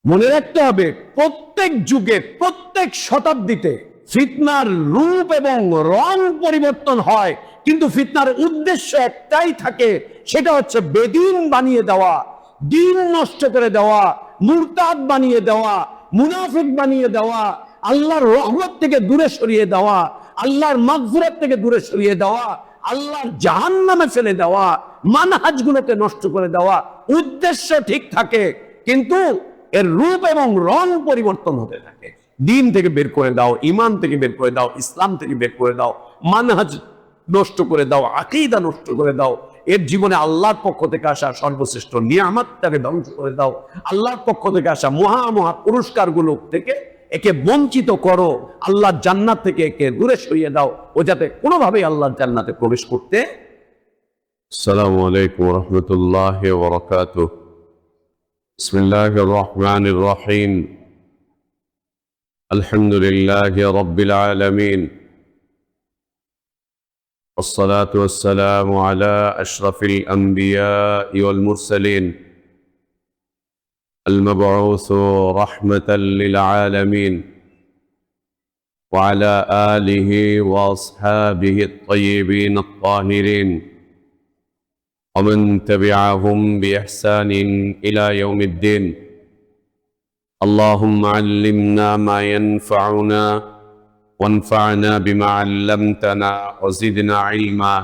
মনে রাখতে হবে প্রত্যেক যুগে প্রত্যেক শতাব্দীতে ফিতনার রূপ এবং রং পরিবর্তন হয়, কিন্তু ফিতনার উদ্দেশ্য একটাই থাকে, সেটা হচ্ছে বেদিন বানিয়ে দেওয়া, দিন নষ্ট করে দেওয়া, মুরতাদ বানিয়ে দেওয়া, মুনাফিক বানিয়ে দেওয়া, আল্লাহর রহমত থেকে দূরে সরিয়ে দেওয়া, আল্লাহর মাগফিরাত থেকে দূরে সরিয়ে দেওয়া, আল্লাহর জাহান্নামে ফেলে দেওয়া, মানহাজগুলোকে নষ্ট করে দেওয়া। উদ্দেশ্য ঠিক থাকে, কিন্তু এর রূপ এবং রং পরিবর্তন হতে থাকে। দিন থেকে বের করে দাও, ইমান থেকে বের করে দাও, ইসলাম থেকে বের করে দাও, মানহাজ নষ্ট করে দাও, আকীদা নষ্ট করে দাও, এর জীবনে আল্লাহর পক্ষ থেকে আসা সর্বশ্রেষ্ঠ নিয়ামতটাকে ধ্বংস করে দাও, আল্লাহর পক্ষ থেকে আসা মহা মহা পুরস্কারগুলো থেকে একে বঞ্চিত করো, আল্লাহর জান্নাত থেকে একে দূরে সরিয়ে দাও, ও যাতে কোনোভাবেই আল্লাহর জান্নাতে প্রবেশ করতে। السلام عليكم ورحمة الله وبركاته. بسم الله الرحمن الرحيم. الحمد لله رب العالمين، والصلاة والسلام على أشرف الأنبياء والمرسلين، المبعوث رحمة للعالمين، وعلى آله وأصحابه الطيبين الطاهرين، ومن تبعهم بإحسان إلى يوم الدين. اللهم علمنا ما ينفعنا وانفعنا بما علمتنا وزدنا علما.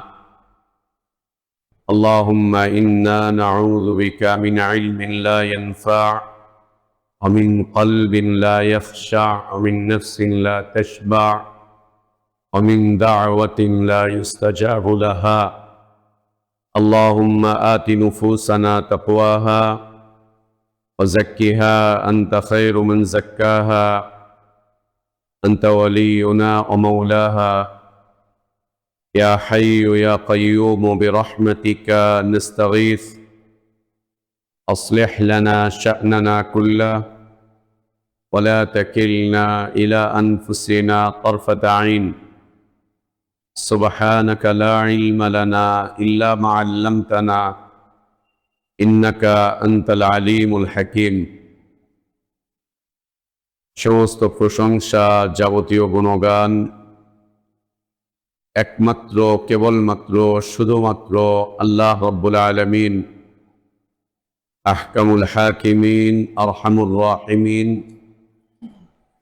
اللهم إنا نعوذ بك من علم لا ينفع، ومن قلب لا يخشع، ومن نفس لا تشبع، ومن دعوة لا يستجاب لها. اللهم آت نفوسنا تقواها وزكها أنت خير من زكاها، أنت ولينا ومولاها. يا حي يا قيوم برحمتك نستغيث، أصلح لنا شأننا كله ولا تكلنا إلى أنفسنا طرفة عين. سبحانك لا علم لنا إلا ما علمتنا إنك أنت العليم الحكيم. সমস্ত প্রশংসা, যাবতীয় গুণগান একমাত্র কেবলমাত্র শুধুমাত্র আল্লাহ রাব্বুল আলামিন, আহকামুল হাকিমিন, আরহামুর রাহিমিন,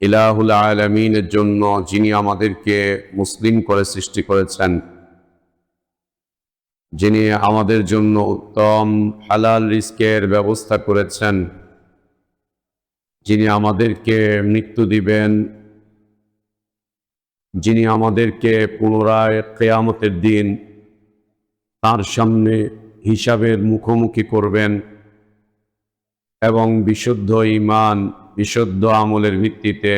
ইলাহুল আলামিনের জন্য, যিনি আমাদেরকে মুসলিম করে সৃষ্টি করেছেন, যিনি আমাদের জন্য উত্তম হালাল রিজকের ব্যবস্থা করেছেন, যিনি আমাদেরকে মৃত্যু দিবেন, যিনি আমাদেরকে পুনরায় কিয়ামতের দিন তার সামনে হিসাবের মুখোমুখি করবেন এবং বিশুদ্ধ ঈমান, বিশুদ্ধ আমলের ভিত্তিতে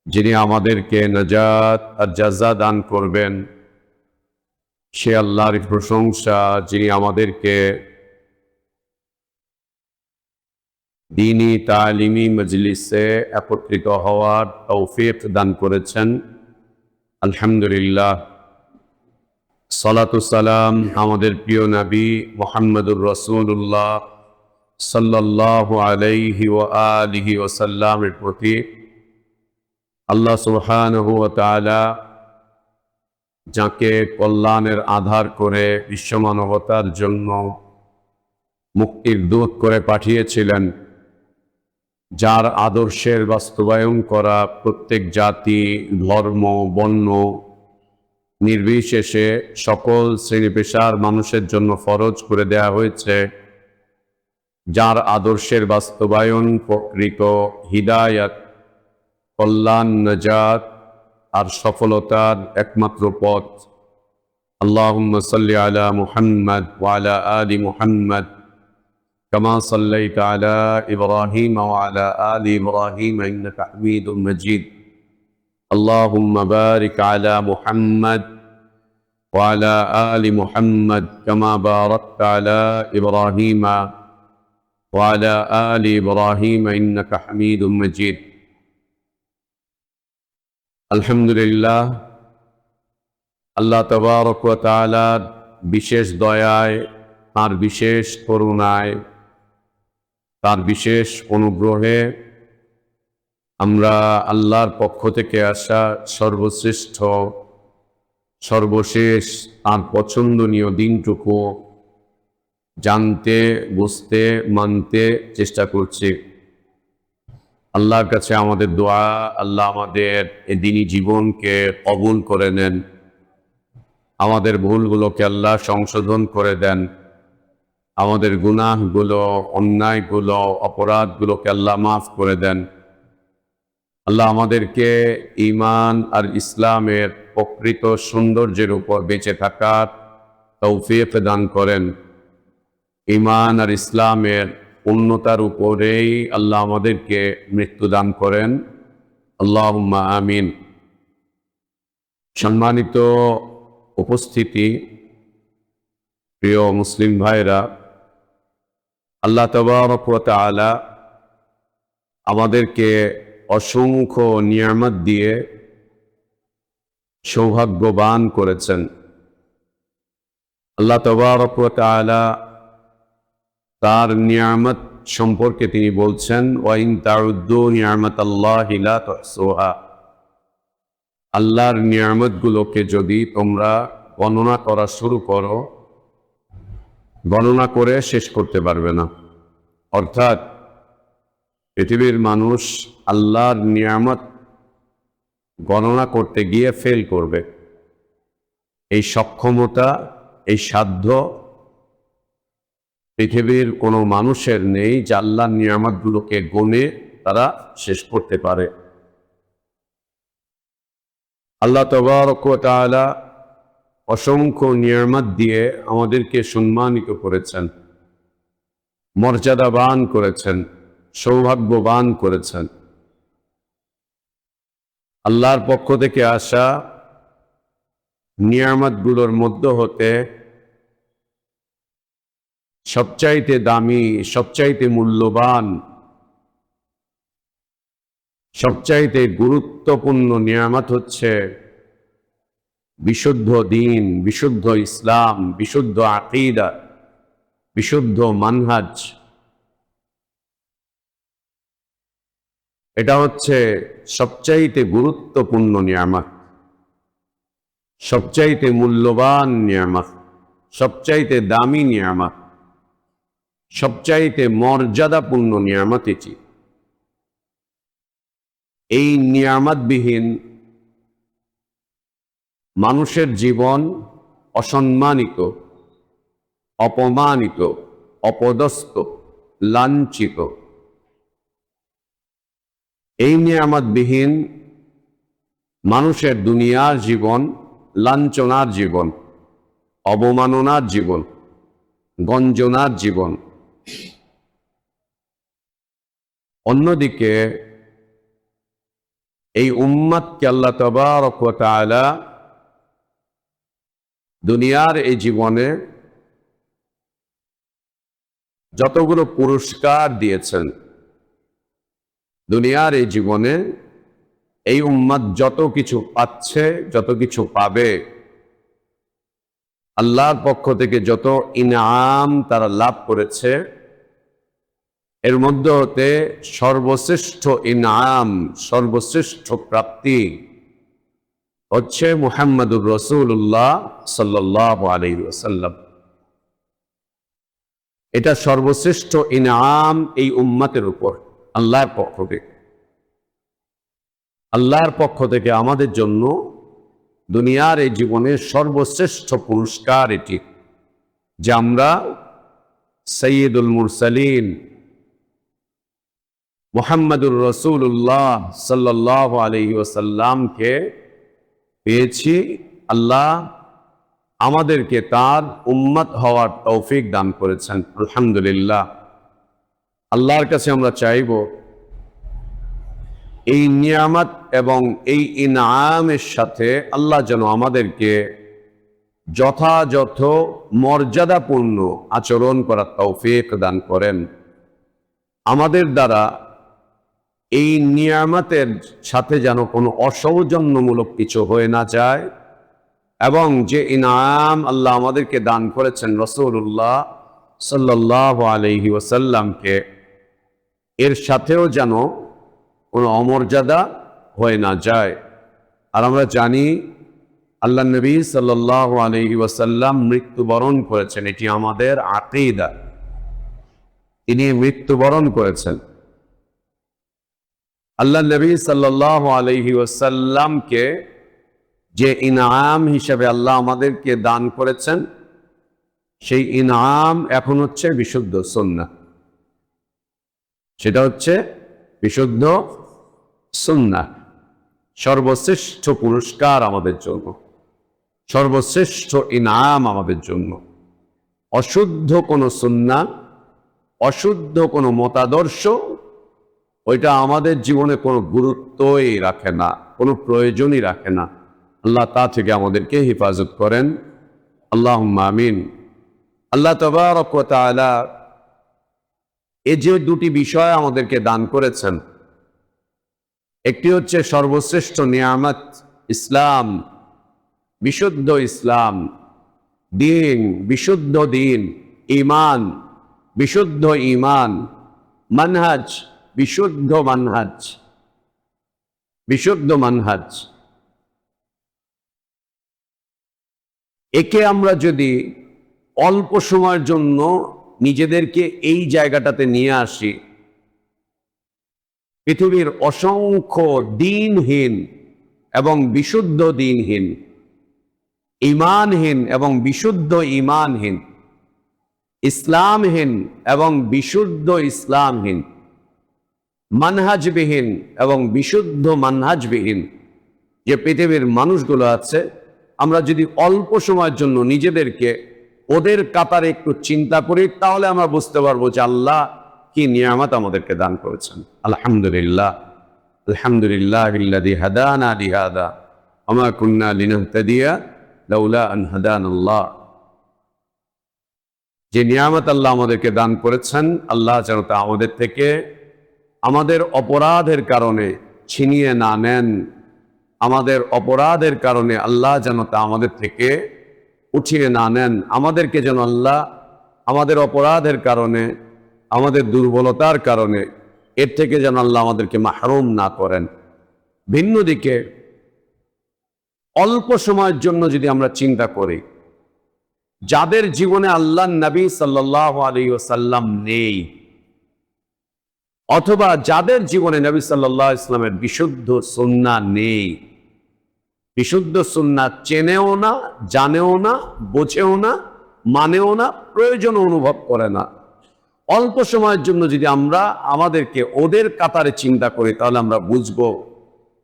যিনি আমাদেরকে নাজাত আর জাযা দান করবেন, সে আল্লাহর প্রশংসা, যিনি আমাদেরকে দ্বীনি তালিমি মজলিসে একত্রিত হওয়ার তৌফিক দান করেছেন। আলহামদুলিল্লাহ। সালাতু সালাম আমাদের প্রিয় নবী মুহাম্মদুর রাসূলুল্লাহ সাল্লাল্লাহু আলাইহি ওয়া আলিহি ওয়াসাল্লামের প্রতি। আল্লাহ সুবহানাহু ওয়া তাআলা যাকে কল্যাণের আধার করে বিশ্বমানবতার জন্য মুক্তির দূত করে পাঠিয়েছিলেন, যার আদর্শের বাস্তবায়ন করা প্রত্যেক জাতি, ধর্ম, বর্ণ নির্বিশেষে সকল শ্রেণী পেশার মানুষের জন্য ফরজ করে দেয়া হয়েছে, যার আদর্শের বাস্তবায়ন প্রকৃত হিদায়াত, কল্যাণ, নাজাত আর সফলতার একমাত্র পথ। আল্লাহুম্মা সাল্লি আলা মুহাম্মদ ওয়া আলা আলি মুহাম্মদ কামা সাল্লাইতা আলা ইব্রাহিম ওয়া আলা আলি ইব্রাহিম ইন্নাকা হামিদুম মাজিদ। আল্লাহুম্মা বারিক আলা মুহাম্মদ ওয়া আলা আলি মুহাম্মদ কামা বারাকতা আলা ইব্রাহিম ওয়া আলা আলি ইব্রাহিম ইন্নাকা হামিদুম মাজিদ। আলহামদুলিল্লাহ, আল্লাহ তাবারক ওয়া তাআলার বিশেষ দয়ায়, তাঁর বিশেষ করুণায় তার বিশেষ অনুগ্রহে আমরা আল্লাহর পক্ষ থেকে আসা সর্বশ্রেষ্ঠ সর্বশেষ তার পছন্দনীয় দিনটুকু জানতে, বুঝতে, মানতে চেষ্টা করছি। আল্লাহর কাছে আমাদের দোয়া, আল্লাহ আমাদের এ দিনী জীবনকে কবুল করে নেন, আমাদের ভুলগুলোকে আল্লাহ সংশোধন করে দেন, আমাদের গুনাহগুলো, অন্যায়গুলো, অপরাধগুলোকে আল্লাহ মাফ করে দেন। আল্লাহ আমাদেরকে ঈমান আর ইসলামের প্রকৃত সৌন্দর্যের উপর বেঁচে থাকার তৌফিক দান করেন। ঈমান আর ইসলামের পূর্ণতার উপরেই আল্লাহ আমাদেরকে মৃত্যু দান করেন। আল্লাহুম্মা আমিন। সম্মানিত উপস্থিতি, প্রিয় মুসলিম ভাইরা, আল্লাহ তাবারক ওয়া তাআলা আমাদেরকে অসংখ্য নিয়ামত দিয়ে সৌভাগ্যবান করেছেন। আল্লাহ তাবারক ওয়া তাআলা তার নিয়ামত সম্পর্কে তিনি বলছেন, ওয়া ইন তাউদ্দু নিয়ামাতাল্লাহি লা তুহসুহা। আল্লাহর নিয়ামতগুলোকে যদি তোমরা গণনা করা শুরু করো, গণনা করে শেষ করতে পারবে না। অর্থাৎ পৃথিবীর মানুষ আল্লাহর নিয়ামত গণনা করতে গিয়ে ফেল করবে। এই সক্ষমতা, এই সাধ্য পৃথিবীর কোনো মানুষের নেই যে আল্লাহর নিয়ামতগুলোকে গণে তারা শেষ করতে পারে। আল্লাহ তাবারক ওয়া তাআলা অসংখ্য নিয়ামত দিয়ে আমাদেরকে সম্মানিত করেছেন, মর্যাদাবান করেছেন, সৌভাগ্যবান করেছেন। আল্লাহর পক্ষ থেকে আসা নিয়ামতগুলোর মধ্য হতে সবচাইতে দামি, সবচাইতে মূল্যবান, সবচাইতে গুরুত্বপূর্ণ নিয়ামত হচ্ছে বিশুদ্ধ দ্বীন, বিশুদ্ধ ইসলাম, বিশুদ্ধ আকীদা, বিশুদ্ধ মানহাজ। এটা হচ্ছে সবচাইতে গুরুত্বপূর্ণ নিয়ামত, সবচাইতে মূল্যবান নিয়ামত, সবচাইতে দামি নিয়ামত, সবচাইতে মর্যাদাপূর্ণ নিয়ামত এটি। এই নিয়ামতবিহীন মানুষের জীবন অসম্মানিত, অপমানিত, অপদস্থ, লাঞ্ছিত। এই নিয়ামতবিহীন মানুষের দুনিয়ার জীবন লাঞ্ছনার জীবন, অবমাননার জীবন, গঞ্জনার জীবন। অন্যদিকে এই উম্মতকে আল্লাহ তাবারক ওয়া তাআলা দুনিয়ার এই জীবনে যতগুলো পুরস্কার দিয়েছেন, দুনিয়ার এই জীবনে এই উম্মত যত কিছু পাচ্ছে, যত কিছু পাবে, আল্লাহর পক্ষ থেকে যত ইনাম তারা লাভ করেছে, এর মধ্যে হতে সর্বশ্রেষ্ঠ ইনাম, সর্বশ্রেষ্ঠ প্রাপ্তি হচ্ছে মুহাম্মদুর রাসূলুল্লাহ সাল্লাল্লাহু আলাইহি ওয়াসাল্লাম। এটা সর্বশ্রেষ্ঠ ইনাম এই উম্মতের উপর আল্লাহর পক্ষ থেকে। আল্লাহর পক্ষ থেকে আমাদের জন্য দুনিয়ার এই জীবনের সর্বশ্রেষ্ঠ পুরস্কার এটি, যে আমরা সাইয়্যিদুল মুরসালিন মুহাম্মদুর রাসূলুল্লাহ সাল্লাল্লাহু আলাইহি ওয়াসাল্লামকে পেয়েছি। আল্লাহ আমাদেরকে তার উম্মত হওয়ার তৌফিক দান করেছেন, আলহামদুলিল্লাহ। আল্লাহর কাছে আমরা চাইব এই নিয়ামত এবং এই ইনামের সাথে আল্লাহ যেন আমাদেরকে যথাযথ মর্যাদাপূর্ণ আচরণ করার তৌফিক দান করেন। আমাদের দ্বারা এই নিয়ামতের সাথে যেন কোনো অসৌজন্যমূলক কিছু হয়ে না যায়, এবং যে ইনাম আল্লাহ আমাদেরকে দান করেছেন রাসূলুল্লাহ সাল্লাল্লাহু আলাইহি ওয়াসাল্লামকে, এর সাথেও যেন কোনো অমর্যাদা হয়ে না যায়। আর আমরা জানি আল্লাহ নবী সাল্লাল্লাহু আলাইহি ওয়াসাল্লাম মৃত্যুবরণ করেছেন, এটি আমাদের আকীদা। তিনি মৃত্যুবরণ করেছেন। আল্লাহ নবী সাল্লাল্লাহু আলাইহি ওয়াসাল্লামকে যে ইনাম হিসেবে আল্লাহ আমাদেরকে দান করেছেন, সেই ইনাম এখন হচ্ছে বিশুদ্ধ সুন্নাহ। সেটা হচ্ছে বিশুদ্ধ সুন্নাহ, সর্বশ্রেষ্ঠ পুরস্কার আমাদের জন্য, সর্বশ্রেষ্ঠ ইনাম আমাদের জন্য। অশুদ্ধ কোনো সুন্নাহ, অশুদ্ধ কোনো মতাদর্শ, ওইটা আমাদের জীবনে কোনো গুরুত্বই রাখে না, কোনো প্রয়োজনই রাখে না। আল্লাহ তা থেকে আমাদেরকে হেফাজত করেন, আল্লাহুম্মা আমিন। আল্লাহ তাবারক ওয়া তাআলা এই যে দুটি বিষয় আমাদেরকে দান করেছেন, একটি হচ্ছে সর্বশ্রেষ্ঠ নিয়ামত ইসলাম, বিশুদ্ধ ইসলাম, দিন, বিশুদ্ধ দিন, ঈমান, বিশুদ্ধ ঈমান, মানহাজ, বিশুদ্ধ মানহাজ, বিশুদ্ধ মানহাজ। একে আমরা যদি অল্প সময়ের জন্য নিজেদেরকে এই জায়গাটাতে নিয়ে আসি, পৃথিবীর অসংখ্য দিনহীন এবং বিশুদ্ধ দিনহীন, ঈমানহীন এবং বিশুদ্ধ ঈমানহীন, ইসলামহীন এবং বিশুদ্ধ ইসলামহীন, মানহাজবিহীন এবং বিশুদ্ধ মানহাজবিহীন যে পৃথিবীর মানুষগুলো আছে, আমরা যদি অল্প সময়ের জন্য নিজেদেরকে ওদের কাতারে একটু চিন্তা করি, তাহলে আমরা বুঝতে পারবো যে আল্লাহ কি নিয়ামত আমাদেরকে দান করেছেন। আলহামদুলিল্লাহ, আলহামদুলিল্লাহিল্লাযী হাদানা লিহাযা ওয়া মা কুন্না লিনাহতাদিয়া লাউলা আন হাদানাল্লাহ। যে নিয়ামত আল্লাহ আমাদেরকে দান করেছেন, আল্লাহ যেন তা আমাদের থেকে আমাদের অপরাধের কারণে ছিনিয়ে না নেন, আমাদের অপরাধের কারণে আল্লাহ যেন তা আমাদের থেকে উঠিয়ে না নেন, আমাদেরকে যেন আল্লাহ আমাদের অপরাধের কারণে, আমাদের দুর্বলতার কারণে এর থেকে যেন আল্লাহ আমাদেরকে মাহরুম না করেন। ভিন্ন দিকে অল্প সময়ের জন্য যদি আমরা চিন্তা করি, যাদের জীবনে আল্লাহ নবী সাল্লাল্লাহু আলাইহি ওয়াসাল্লাম নেই, অথবা যাদের জীবনে নবী সাল্লাল্লাহু আলাইহি ওয়াসাল্লামের বিশুদ্ধ সুন্নাহ নেই, বিশুদ্ধ সুন্নাহ চেনেও না, জানেও না, বোঝেও না, মানেও না, প্রয়োজন অনুভব করে না, অল্প সময়ের জন্য যদি আমরা আমাদেরকে ওদের কাতারে চিন্তা করি, তাহলে আমরা বুঝবো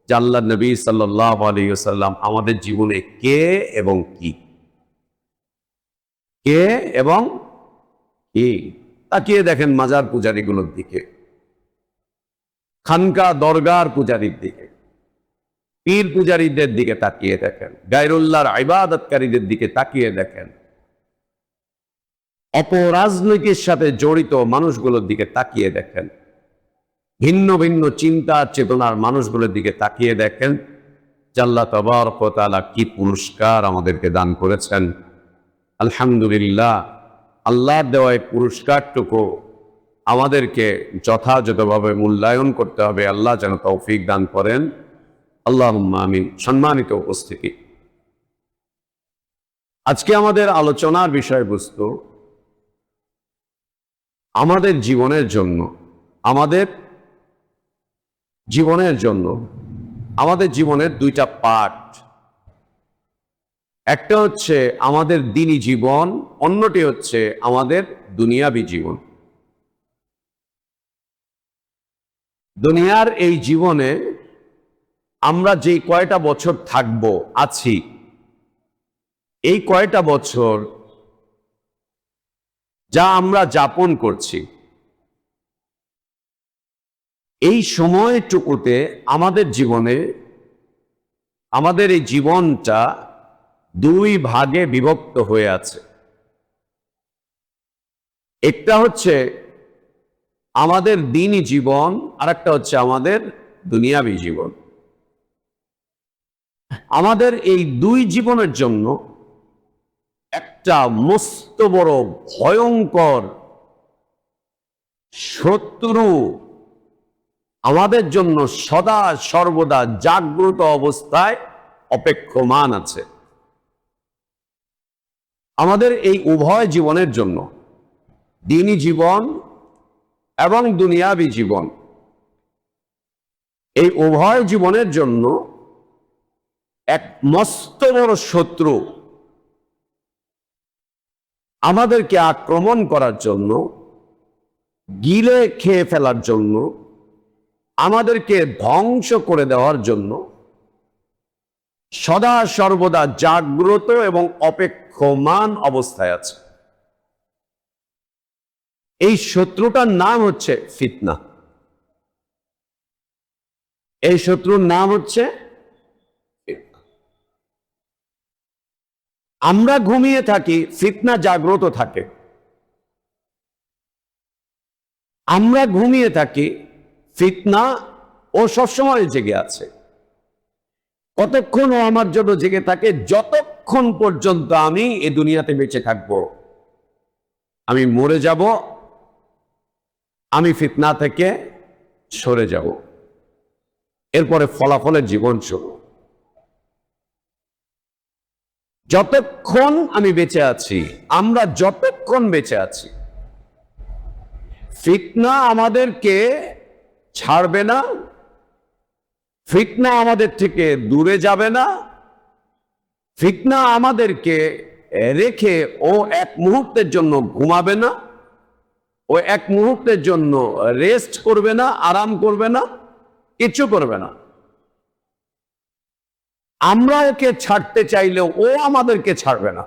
যে আল্লাহ নবী সাল্লাল্লাহু আলাইহি ওয়াসাল্লাম আমাদের জীবনে কে এবং কি, কে এবং কি। তাকিয়ে দেখেন মাজার পূজারীগুলোর দিকে, খানকা দরগার পূজারীর দিকে, পীর পূজারীদের দিকে তাকিয়ে দেখেন, গায়রুল্লাহর ইবাদতকারীদের দিকে তাকিয়ে দেখেন, অপরাজনীতির সাথে জড়িত মানুষগুলোর দিকে তাকিয়ে দেখেন, ভিন্ন ভিন্ন চিন্তা চেতনার মানুষগুলোর দিকে তাকিয়ে দেখেন, আল্লাহ তাবারক ওয়া তাআলা কি পুরস্কার আমাদেরকে দান করেছেন। আলহামদুলিল্লাহ, আল্লাহর দেওয়া এই পুরস্কারটুকু আমাদেরকে যথাযথভাবে মূল্যায়ন করতে হবে। আল্লাহ যেন তৌফিক দান করেন, আল্লাহুম্মা আমিন। সম্মানিত উপস্থিতি, আজকে আমাদের আলোচনার বিষয়বস্তু আমাদের জীবনের জন্য, আমাদের জীবনের জন্য, আমাদের জীবনের দুইটা পার্ট। একটা হচ্ছে আমাদের দ্বীনি জীবন, অন্যটি হচ্ছে আমাদের দুনিয়াবী জীবন। দুনিয়ার এই জীবনে আমরা যে কয়টা বছর থাকব, আছি, এই কয়টা বছর যা আমরা যাপন করছি, এই সময়টুকুতে আমাদের জীবনে, আমাদের এই জীবনটা দুই ভাগে বিভক্ত হয়ে আছে। একটা হচ্ছে আমাদের দ্বীনি জীবন, আর একটা হচ্ছে আমাদের দুনিয়াবী জীবন। আমাদের এই দুই জীবনের জন্য একটা মস্ত বড় ভয়ঙ্কর শত্রু আমাদের জন্য সদা সর্বদা জাগ্রত অবস্থায় অপেক্ষমান আছে। আমাদের এই উভয় জীবনের জন্য, দ্বীনি জীবন এবং দুনিয়াবী জীবন, এই উভয় জীবনের জন্য এক মস্ত বড় শত্রু আমাদেরকে আক্রমণ করার জন্য, গিলে খেয়ে ফেলার জন্য, আমাদেরকে ধ্বংস করে দেওয়ার জন্য সদা সর্বদা জাগ্রত এবং অপেক্ষমান অবস্থায় আছে। এই শত্রুটার নাম হচ্ছে ফিতনা। এই শত্রুর নাম হচ্ছে ফিতনা। আমরা ঘুমিয়ে থাকি, ফিতনা জাগ্রত থাকে। আমরা ঘুমিয়ে থাকি, ফিতনা ও সবসময় জেগে আছে। কতক্ষণ ও আমার জন্য জেগে থাকে? যতক্ষণ পর্যন্ত আমি এই দুনিয়াতে বেঁচে থাকব। আমি মরে যাব, আমি ফিতনা থেকে সরে যাব, এরপরে ফলাফলের জীবন শুরু। যতক্ষণ আমি বেঁচে আছি, আমরা যতক্ষণ বেঁচে আছি, ফিতনা আমাদেরকে ছাড়বে না, ফিতনা আমাদের থেকে দূরে যাবে না, ফিতনা আমাদেরকে রেখে ও এক মুহূর্তের জন্য ঘুমাবে না, ও এক মুহূর্তের জন্য রেস্ট করবে না, আরাম করবে না, কিছু করবে না। আমরা ওকে ছাড়তে চাইলেও ও আমাদেরকে ছাড়বে না।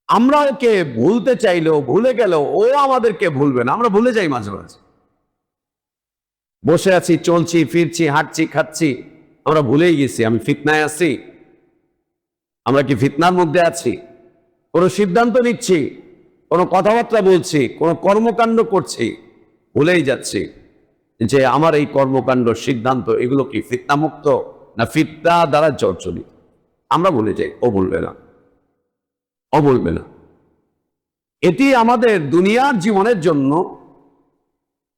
আমরা ওকে ভুলতে চাইলেও, ভুলে গেলেও ও আমাদেরকে ভুলবে না। আমরা ভুলে যাই মাঝে মাঝে। বসে আছি, চলছি, ফিরছি, হাঁটছি, খাচ্ছি, আমরা ভুলেই গেছি আমি ফিতনায় আছি। আমরা কি ফিতনার মধ্যে আছি? কোনো সিদ্ধান্ত নিচ্ছি, কোনো কথাবার্তা বলছি, কোনো কর্মকাণ্ড করছি, ভুলেই যাচ্ছি যে আমার এই কর্মকাণ্ড, সিদ্ধান্ত, এগুলো কি ফিতনা মুক্ত না ফিতনা দ্বারা জর্জরিত? আমরা ভুলে যাই, ও বলবে না, ও বলবে না। এটি আমাদের দুনিয়ার জীবনের জন্য,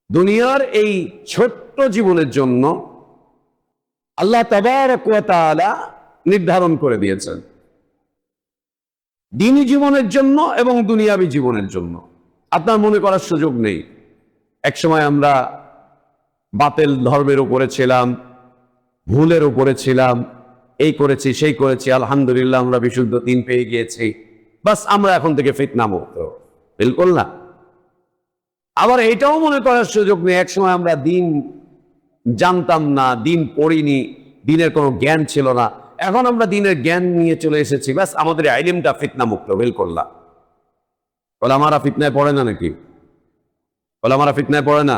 দুনিয়ার এই ছোট্ট জীবনের জন্য আল্লাহ তাবারক ওয়া তাআলা নির্ধারণ করে দিয়েছেন, দ্বীনি জীবনের জন্য এবং দুনিয়াবী জীবনের জন্য। আপনার মনে করার সুযোগ নেই একসময় আমরা বাতিল ধর্মের উপরে ছিলাম, ভুলের উপরে ছিলাম, এই করেছি, সেই করেছি, আলহামদুলিল্লাহ আমরা বিশুদ্ধ দ্বীন পেয়ে গিয়েছি, বাস আমরা এখন থেকে ফিতনা মুক্ত। বিলকুল না। আবার এটাও মনে করার সুযোগ নেই একসময় আমরা দ্বীন জানতাম না, দ্বীন পড়িনি, দ্বীনের কোনো জ্ঞান ছিল না, এখন আমরা দ্বীনের জ্ঞান নিয়ে চলে এসেছি, ব্যাস আমাদের ইলমটা ফিতনা মুক্ত। বিলকুল না। ওলামারা ফিতনায় পড়ে না নাকি? ওলামারা ফিতনায় পড়ে না?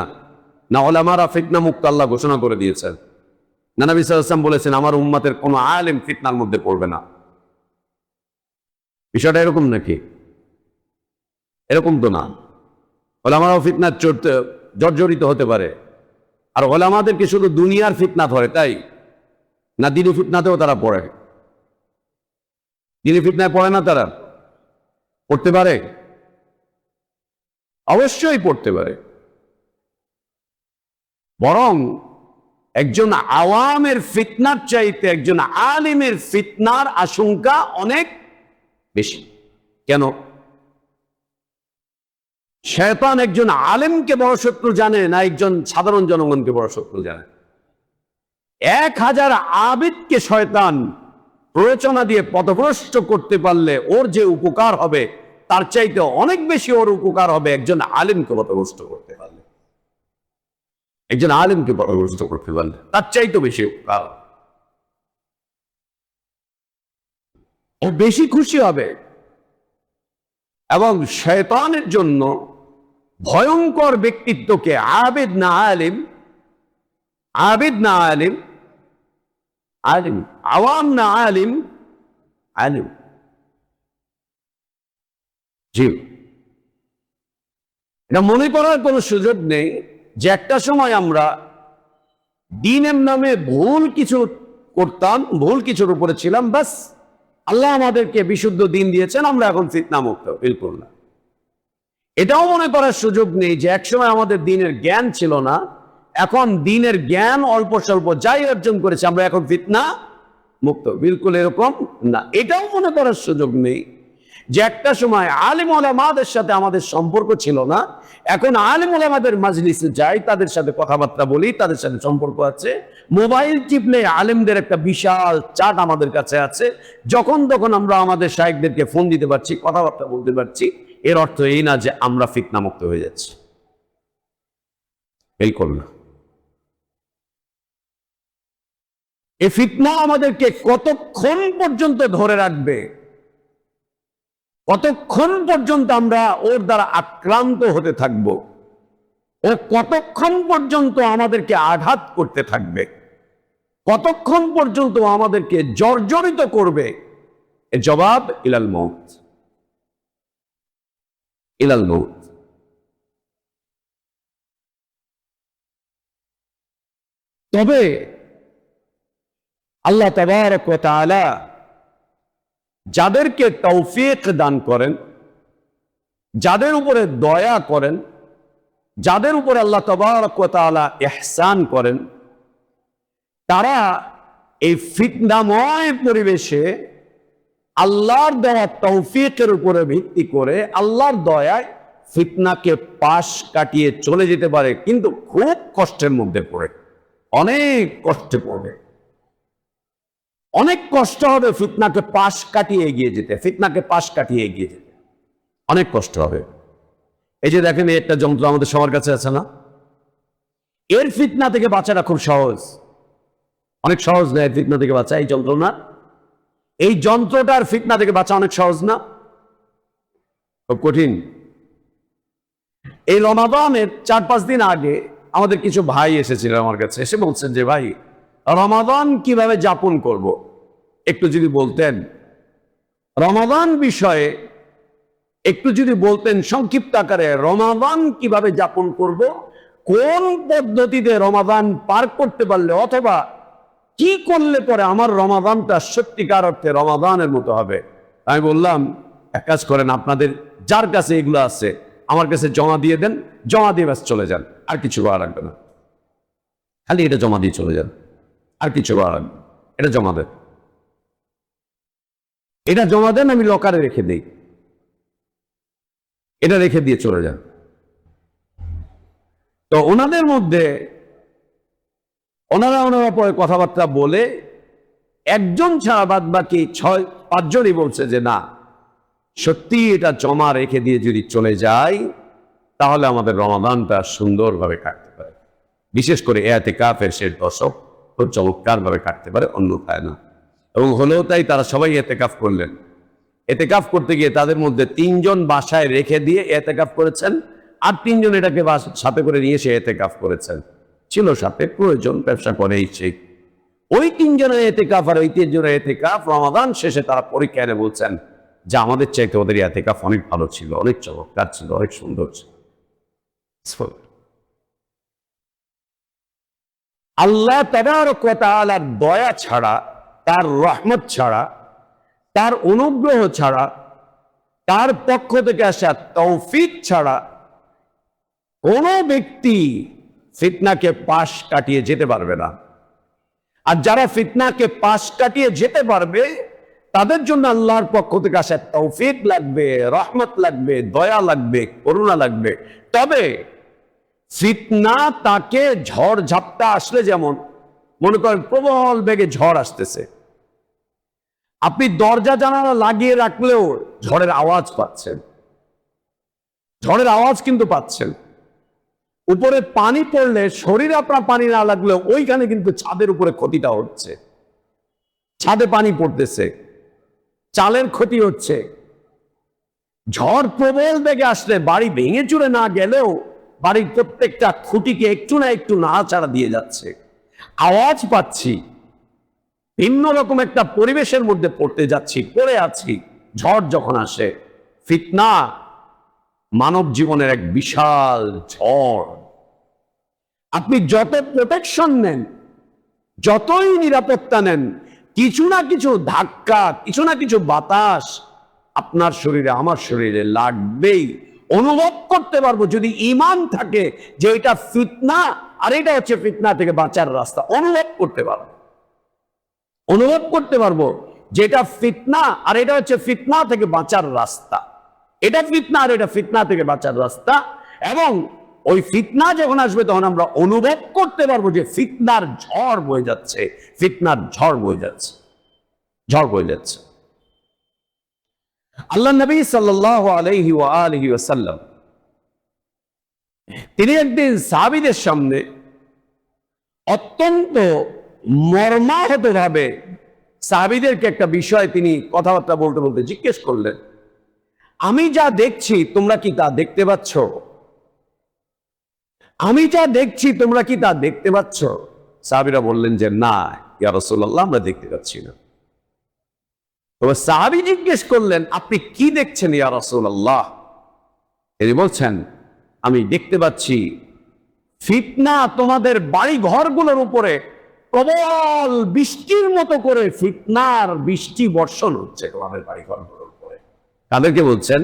না, ওলামারা ফিতনা মুক্ত আল্লাহ ঘোষণা করে দিয়েছেন। না, নবী সাল্লাল্লাহু আলাইহি ওয়াসাল্লাম বলেছেন আমার উম্মতের কোনো আলেম ফিতনার মধ্যে পড়বে না। বিষয়টা এরকম নাকি? এরকম তো না। ওলামারাও ফিতনার জর্জরিত হতে পারে। আর ওলামাদেরকে শুধু দুনিয়ার ফিতনা ধরে তাই না, দ্বীনি ফিতনাতেও তারা পড়ে? দ্বীনি ফিতনায় পড়ে না তারা? পড়তে পারে, অবশ্যই পড়তে পারে। বরং একজন আওয়ামের ফিতনার চাইতে একজন আলিমের ফিতনার আশঙ্কা অনেক বেশি। কেন? শয়তান একজন আলেমকে বড় শত্রু জানে না একজন সাধারণ জনগণকে বড় শত্রু জানে? 1000 আবিদকে শয়তান প্ররোচনা দিয়ে পথভ্রষ্ট করতে পারলে ওর যে উপকার হবে তার চাইতে অনেক বেশি ওর উপকার হবে একজন আলেমকে পথভ্রষ্ট করতে পারলে। একজন আলেমকে পথভ্রষ্ট করতে পারলে তার চাইতে বেশি উপকার, ও বেশি খুশি হবে। এবং শয়তানের জন্য ভয়ঙ্কর ব্যক্তিত্বকে আবেদ না আলিম, আবেদ না আলিম, আলিম, আওয়াম না আলিম, আলিম। জি, এটা মনে করার কোনো সুযোগ নেই যে একটা সময় আমরা দ্বীনের নামে ভুল কিছু করতাম, ভুল কিছুর উপরে ছিলাম, বাস আল্লাহ আমাদেরকে বিশুদ্ধ দ্বীন দিয়েছেন, আমরা এখন ফিতনা মুক্ত। বিলকুল না। এটাও মনে করার সুযোগ নেই যে একসময় আমাদের দিনের জ্ঞান ছিল না, এখন দিনের জ্ঞান অল্প স্বল্প যাই অর্জন করেছে আমরা এখন ফিতনা মুক্ত। বিলকুল এরকম না। এটাও মনে করার সুযোগ নেই যে একটা সময় আলেম ওলামাদের সাথে আমাদের সম্পর্ক ছিল না, এখন আলেম ওলামাদের মাজলিসে যাই, তাদের সাথে কথাবার্তা বলি, তাদের সাথে সম্পর্ক আছে। মোবাইল চিপলে আলেমদের একটা বিশাল চার্ট আমাদের কাছে আছে, যখন তখন আমরা আমাদের শায়েখদেরকে ফোন দিতে পারছি, কথাবার্তা বলতে পারছি। এর অর্থ এই না যে আমরা ফিতনা মুক্ত হয়ে যাচ্ছি, বিলকুল না। এই ফিতনা আমাদেরকে কতক্ষণ পর্যন্ত ধরে রাখবে, কতক্ষণ পর্যন্ত আমরা ওর দ্বারা আক্রান্ত হতে থাকব, ও কতক্ষণ পর্যন্ত আমাদেরকে আঘাত করতে থাকবে, কতক্ষণ পর্যন্ত আমাদেরকে জর্জরিত করবে, এর জবাব ইলাল মউত, ইলাল মউত। তবে আল্লাহ তাবারক ওয়া তাআলা যাদেরকে তৌফিক দান করেন, যাদের উপরে দয়া করেন, যাদের উপরে আল্লাহ তাবারক ওয়া তাআলা ইহসান করেন, তারা এই ফিতনাময় পরিবেশে আল্লাহর দেওয়া তৌফিকের উপরে ভিত্তি করে আল্লাহর দয়ায় ফিতনাকে পাশ কাটিয়ে চলে যেতে পারে, কিন্তু খুব কষ্টের মধ্যে পড়ে, অনেক কষ্টে পড়বে, অনেক কষ্ট হবে ফিতনাকে পাশ কাটিয়ে এগিয়ে যেতে, ফিতনাকে পাশ কাটিয়ে এগিয়ে যেতে অনেক কষ্ট হবে। এই যে দেখেন, একটা যন্ত্র আমাদের সবার কাছে আছে না, এর ফিতনা থেকে বাঁচাটা খুব সহজ, অনেক সহজ না? এর ফিতনা থেকে বাঁচা, এই যন্ত্র না, এই যন্ত্রটার ফিতনা থেকে বাঁচা অনেক সহজ না, খুব কঠিন। এই রমাদানের 4-5 দিন আগে আমাদের কিছু ভাই এসেছিলেন আমার কাছে, এসে বলছেন যে ভাই, রমাদান কিভাবে যাপন করব একটু যদি বলতেন, রমাদান বিষয়ে একটু যদি বলতেন সংক্ষিপ্ত আকারে, রমাদান কিভাবে যাপন করব, কোন পদ্ধতিতে রমাদান পার করতে পারলে অথবা কি করলে পরে আমার রমাদানটা সত্যিকার অর্থে রমাদানের মতো হবে। আমি বললাম, এক কাজ করেন, আপনাদের যার কাছে এগুলো আছে আমার কাছে জমা দিয়ে দেন, জমা দিয়ে ব্যাস চলে যান, আর কিছু করা লাগবে না, খালি এটা জমা দিয়ে চলে যান, আর কিছু করা লাগবে না, এটা জমা দেন, এটা জমা দেন, আমি লকারে রেখে দিই, এটা রেখে দিয়ে চলে যান। তো ওনাদের মধ্যে ওনারা পরে কথাবার্তা বলে একজন ছাড়া বাদ বাকি 6-5 জনই বলছে যে না, সত্যি এটা জমা রেখে দিয়ে যদি চলে যায় তাহলে আমাদের রমাদানটা সুন্দরভাবে কাটতে পারে, বিশেষ করে ইতিকাফের শেষ দশক খুব চমৎকারভাবে কাটতে পারে, অন্যথায় না। এবং হলেও তাই, তারা সবাই ইতিকাফ করলেন। ইতিকাফ করতে গিয়ে তাদের মধ্যে 3 জন বাসায় রেখে দিয়ে ইতিকাফ করেছেন, আর 3 জন এটাকে সাথে করে নিয়ে এসে ইতিকাফ করেছেন। ছিল সাথে, প্রয়োজন, ব্যবসা করে সেই ওই 3 জনের ইতিকাফ আর ওই 3 জনের ইতিকাফ রমাদান শেষে তারা পরীক্ষা এনে বলছেন যে আমাদের চাইতে ওদের ইতিকাফ অনেক ভালো ছিল, অনেক চমৎকার ছিল, অনেক সুন্দর ছিল। আল্লাহ তাবারক ওয়া তাআলার দয়া ছাড়া, তার রহমত ছাড়া, তার অনুগ্রহ ছাড়া, তার পক্ষ থেকে আসা তৌফিক ছাড়া কোন ব্যক্তি ফিতনাকে পাশ কাটিয়ে যেতে পারবে না। আর যারা ফিতনাকে পাশ কাটিয়ে যেতে পারবে তাদের জন্য আল্লাহর পক্ষ থেকে আসা তৌফিক লাগবে, রহমত লাগবে, দয়া লাগবে, করুণা লাগবে। তবে ফিতনা তাকে ঝড় ঝাপটা আসলে, যেমন মনে করেন প্রবল বেগে ঝড় আসতেছে, আপনি দরজা জানালা লাগিয়ে রাখলেও ঝড়ের আওয়াজ পাচ্ছেন, ঝড়ের আওয়াজ কিন্তু পাচ্ছেন। উপরে পানি পড়লে শরীরে আপনার পানি না লাগলেও ওইখানে কিন্তু ছাদের উপরে ক্ষতিটা হচ্ছে, ছাদে পানি পড়তেছে, চালের ক্ষতি হচ্ছে। ঝড় প্রবল বেগে আসলে বাড়ি ভেঙে চুরে না গেলেও বাড়ির প্রত্যেকটা খুঁটিকে একটু না একটু নাড়াচাড়া দিয়ে যাচ্ছে, আওয়াজ পাচ্ছি, ভিন্ন রকম একটা পরিবেশের মধ্যে পড়তে যাচ্ছি, পড়ে আছি। ঝড় যখন আসে, ফিতনা মানব জীবনের এক বিশাল ঝড়। আপনি যত প্রোটেকশন নেন, যতই নিরাপত্তা নেন, কিছু না কিছু ধাক্কা, কিছু না কিছু বাতাস আপনার শরীরে, আমার শরীরে লাগবেই। অনুভব করতে পারবো যদি ঈমান থাকে যে এটা ফিতনা আর এটা হচ্ছে ফিতনা থেকে বাঁচার রাস্তা। অনুভব করতে পারবো, অনুভব করতে পারবো যে এটা ফিতনা আর এটা হচ্ছে ফিতনা থেকে বাঁচার রাস্তা। এটা ফিতনা আর এটা ফিতনা থেকে বাঁচার রাস্তা। এবং ওই ফিতনা যখন আসবে তখন আমরা অনুভব করতে পারবো যে ফিতনার ঝড় বয়ে যাচ্ছে, ফিতনার ঝড় বয়ে যাচ্ছে, ঝড় বয়ে যাচ্ছে। আল্লাহ নবী সাল্লাল্লাহু আলাইহি ওয়া আলিহি ওয়াসাল্লাম তিনি একদিন সাহাবীদের সামনে অত্যন্ত মর্মাহতভাবে সাহাবীদেরকে একটা বিষয় তিনি কথাবার্তা বলতে বলতে জিজ্ঞেস করলেন, আমি যা দেখছি তোমরা কি তা দেখতে পাচ্ছ? আমি যা দেখছি তোমরা কি তা দেখতে পাচ্ছ? সাহাবীরা বললেন যে না ইয়া রাসূলুল্লাহ, আমরা দেখতে পাচ্ছি না। তবে সাহাবী জিজ্ঞেস করলেন, আপনি কি দেখছেন ইয়া রাসূলুল্লাহ? তিনি বলছেন, আমি দেখতে পাচ্ছি ফিতনা তোমাদের বাড়ি ঘরগুলোর উপরে প্রবল বৃষ্টির মতো করে ফিতনার বৃষ্টি বর্ষণ হচ্ছে তোমাদের বাড়ি ঘরগুলোর উপরে। কাদেরকে বলছেন?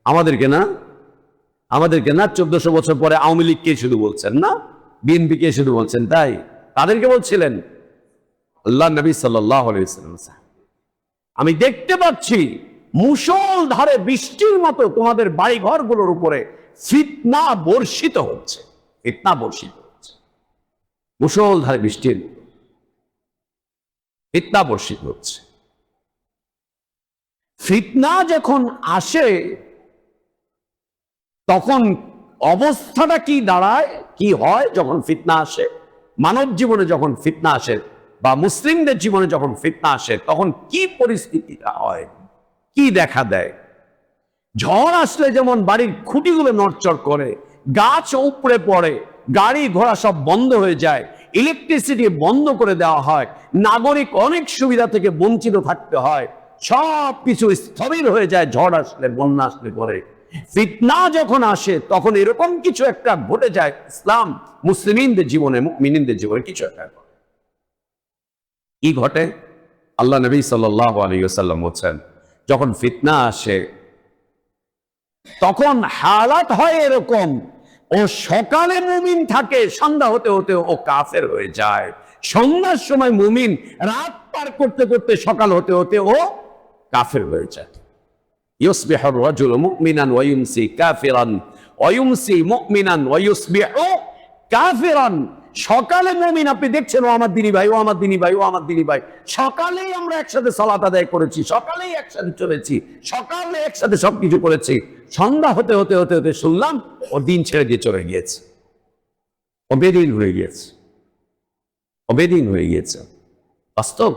আমাদেরকে না? আমাদেরকে না? 1400 বছর পরে আওয়ামী লীগকে শুধু বলছেন না, বিএনপিকে শুধু বলছেন তাই? তাদেরকে বলছিলেন? আল্লাহ নবী সাল্লাল্লাহু আলাইহি ওয়াসাল্লাম, আমি দেখতে পাচ্ছি মুষলধারে বৃষ্টির মতো তোমাদের বাড়ি ঘরগুলোর উপরে ফিতনা বর্ষিত হচ্ছে, ফিতনা বর্ষিত হচ্ছে, মুষলধারে বৃষ্টির ফিতনা বর্ষিত হচ্ছে। ফিতনা যখন আসে তখন অবস্থাটা কি দাঁড়ায়, কি হয় যখন ফিতনা আসে? মানব জীবনে যখন ফিতনা আসে বা মুসলিমদের জীবনে যখন ফিতনা আসে তখন কি পরিস্থিতিটা হয়, কি দেখা দেয়? ঝড় আসলে যেমন বাড়ির খুঁটিগুলো নড়চড় করে, গাছ উপড়ে পড়ে, গাড়ি ঘোড়া সব বন্ধ হয়ে যায়, ইলেকট্রিসিটি বন্ধ করে দেওয়া হয়, নাগরিক অনেক সুবিধা থেকে বঞ্চিত থাকতে হয়, সব কিছু স্থবির হয়ে যায় ঝড় আসলে, বন্যা আসলে পরে। ফিতনা যখন আসে তখন এরকম কিছু একটা ঘটে যায় ইসলাম মুসলিমদের জীবনে, মুমিনদের জীবনে কিছু একটা ঘটে। কি ঘটে? আল্লাহ নবী সাল্লাল্লাহু আলাইহি ওয়াসাল্লাম বলছেন, যখন ফিতনা আসে তখন হালাত হয় এরকম, ও সকালে মুমিন থাকে, সন্ধ্যা হতে হতে ও কাফের হয়ে যায়। সন্ধ্যার সময় মুমিন, রাত পার করতে করতে সকাল হতে হতে ও কাফের হয়ে যায়। ইউসবিহু আর-রাজুলু মুমিনান ওয়া ইউমসি কাফিরান ওয়া ইউমসি মুমিনান ওয়া ইউসবিহু কাফিরান। সকালে মুমিন, আপনি দেখছেন ও আমার দিনী ভাই, ও আমার দিনী ভাই, ও আমার দিনী ভাই, সকালেই আমরা একসাথে সালাত আদায় করেছি, সকালেই একসাথে চলেছি, সকালে একসাথে সবকিছু করেছি, সন্ধ্যা হতে হতে হতে হতে শুনলাম ও দিন ছেড়ে দিয়ে চলে গিয়েছে, ও বেদিন হয়ে গিয়েছে, ও বেদিন হয়ে গিয়েছে। বাস্তব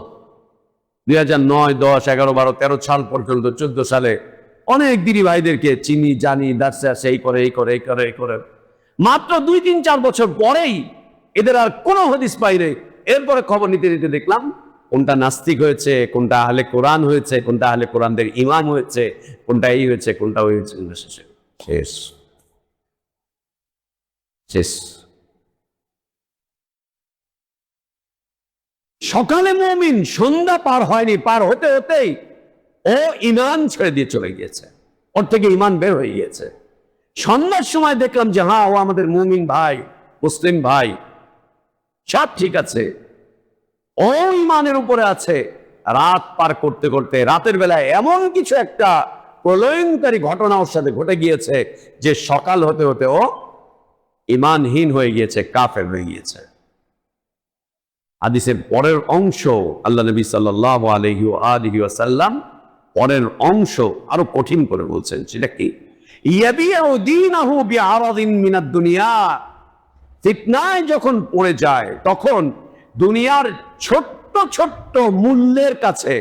2009, 10, 11, 12, 13 সাল পর্যন্ত 14 সালে অনেক দিনী ভাইদেরকে চিনি, জানি, দার্সে আসে, এই করে এই করে এই করে এই করে। মাত্র 2, 3, 4 বছর পরেই এদের আর কোনো হদিস পাইরে। এরপরে খবর নিতে নিতে দেখলাম কোনটা নাস্তিক হয়েছে, কোনটা আহলে কোরআন হয়েছে, কোনটা আহলে কোরআনদের ইমাম হয়েছে, কোনটা এই হয়েছে, কোনটা ওই হয়েছে। শেষ শেষ। সকালে মুমিন, সন্ধ্যা পার হয়নি, পার হতে হতেই ও ঈমান ছেড়ে দিয়ে চলে গিয়েছে, ওর থেকে ঈমান বের হয়ে গিয়েছে। সন্ধ্যার সময় দেখলাম যে হ্যাঁ, ও আমাদের মুমিন ভাই, মুসলিম ভাই, সব ঠিক আছে, ও ঈমানের উপরে আছে। রাত পার করতে করতে রাতের বেলায় এমন কিছু একটা প্রলয়ঙ্কারী ঘটনা ওর সাথে ঘটে গিয়েছে যে সকাল হতে হতে ও ঈমানহীন হয়ে গিয়েছে, কাফের হয়ে গিয়েছে। হাদিসের পরের অংশ আল্লাহ নবী সাল্লাল্লাহু আলাইহি ওয়াসাল্লাম পরের অংশ আরো কঠিন করে বলছেন, সেটা কি? ইয়াবিউ দীনাহু বিআরাদিন মিনাদ দুনিয়া। ফিতনায় যখন পড়ে যায় তখন দুনিয়ার ছোট্ট ছোট্ট মূল্যের কাছে,